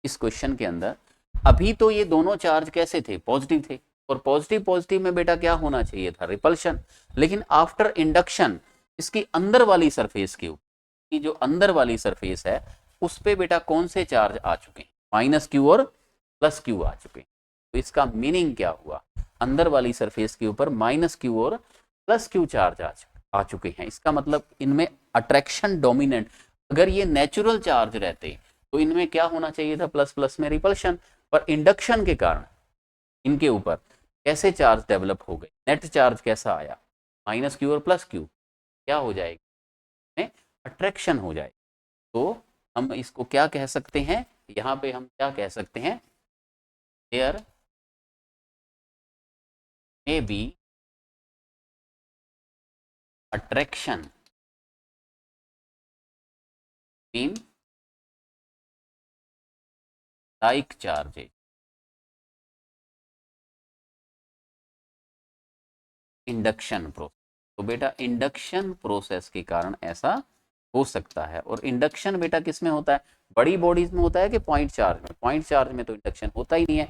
इस क्वेश्चन के अंदर अभी तो ये दोनों चार्ज कैसे थे, पॉजिटिव थे, और पॉजिटिव पॉजिटिव में बेटा क्या होना चाहिए था, रिपल्शन। लेकिन आफ्टर इंडक्शन इसकी अंदर वाली सरफेस के ऊपर, की जो अंदर वाली सरफेस है उस पे बेटा कौन से चार्ज आ चुके हैं, माइनस क्यू और प्लस क्यू आ चुके हैं। तो इसका मीनिंग क्या हुआ, अंदर वाली सरफेस के ऊपर माइनस क्यू और प्लस क्यू चार्ज आ चुके हैं। इसका मतलब इनमें अट्रैक्शन डोमिनेंट, अगर ये नेचुरल चार्ज रहते तो इनमें क्या होना चाहिए था, प्लस प्लस में रिपल्शन। पर इंडक्शन के कारण इनके ऊपर कैसे चार्ज डेवलप हो गए, नेट चार्ज कैसा आया, माइनस क्यू और प्लस क्यू, क्या हो जाएगा, अट्रैक्शन हो जाए। तो हम इसको क्या कह सकते हैं, यहाँ पे हम क्या कह सकते हैं, there may be attraction in like charges induction process. तो बेटा इंडक्शन प्रोसेस के कारण ऐसा हो सकता है। और इंडक्शन बेटा किस में होता है, बड़ी बॉडीज में होता है कि पॉइंट चार्ज में? पॉइंट चार्ज में तो इंडक्शन होता ही नहीं है।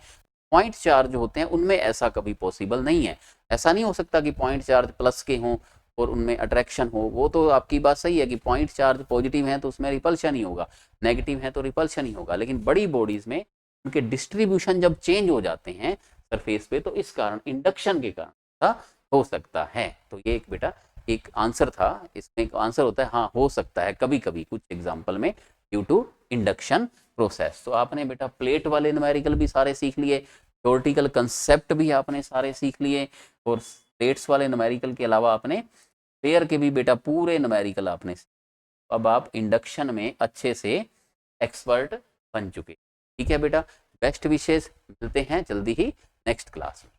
पॉइंट चार्ज होते हैं उनमें ऐसा कभी पॉसिबल नहीं है। ऐसा नहीं हो सकता कि पॉइंट चार्ज प्लस के हों और उनमें अट्रैक्शन हो। वो तो आपकी बात सही है कि पॉइंट चार्ज पॉजिटिव है तो उसमें रिपल्शन ही होगा, नेगेटिव है तो रिपल्शन ही होगा। लेकिन बड़ी बॉडीज में उनके डिस्ट्रीब्यूशन जब चेंज हो जाते हैं सरफेस पे, तो इस कारण इंडक्शन के कारण हो सकता है। तो ये एक बेटा एक आंसर था, इसमें एक आंसर होता है हाँ हो सकता है कभी कभी कुछ एग्जाम्पल में ड्यू टू इंडक्शन प्रोसेस। तो आपने बेटा प्लेट वाले न्यूमेरिकल भी सारे सीख लिए, थ्योरेटिकल कंसेप्ट भी आपने सारे सीख लिए, और प्लेट्स वाले न्यूमेरिकल के अलावा आपने पेयर के भी बेटा पूरे न्यूमेरिकल आपने। अब आप इंडक्शन में अच्छे से एक्सपर्ट बन चुके। ठीक है बेटा, बेस्ट विशेष, मिलते हैं जल्दी ही नेक्स्ट क्लास में।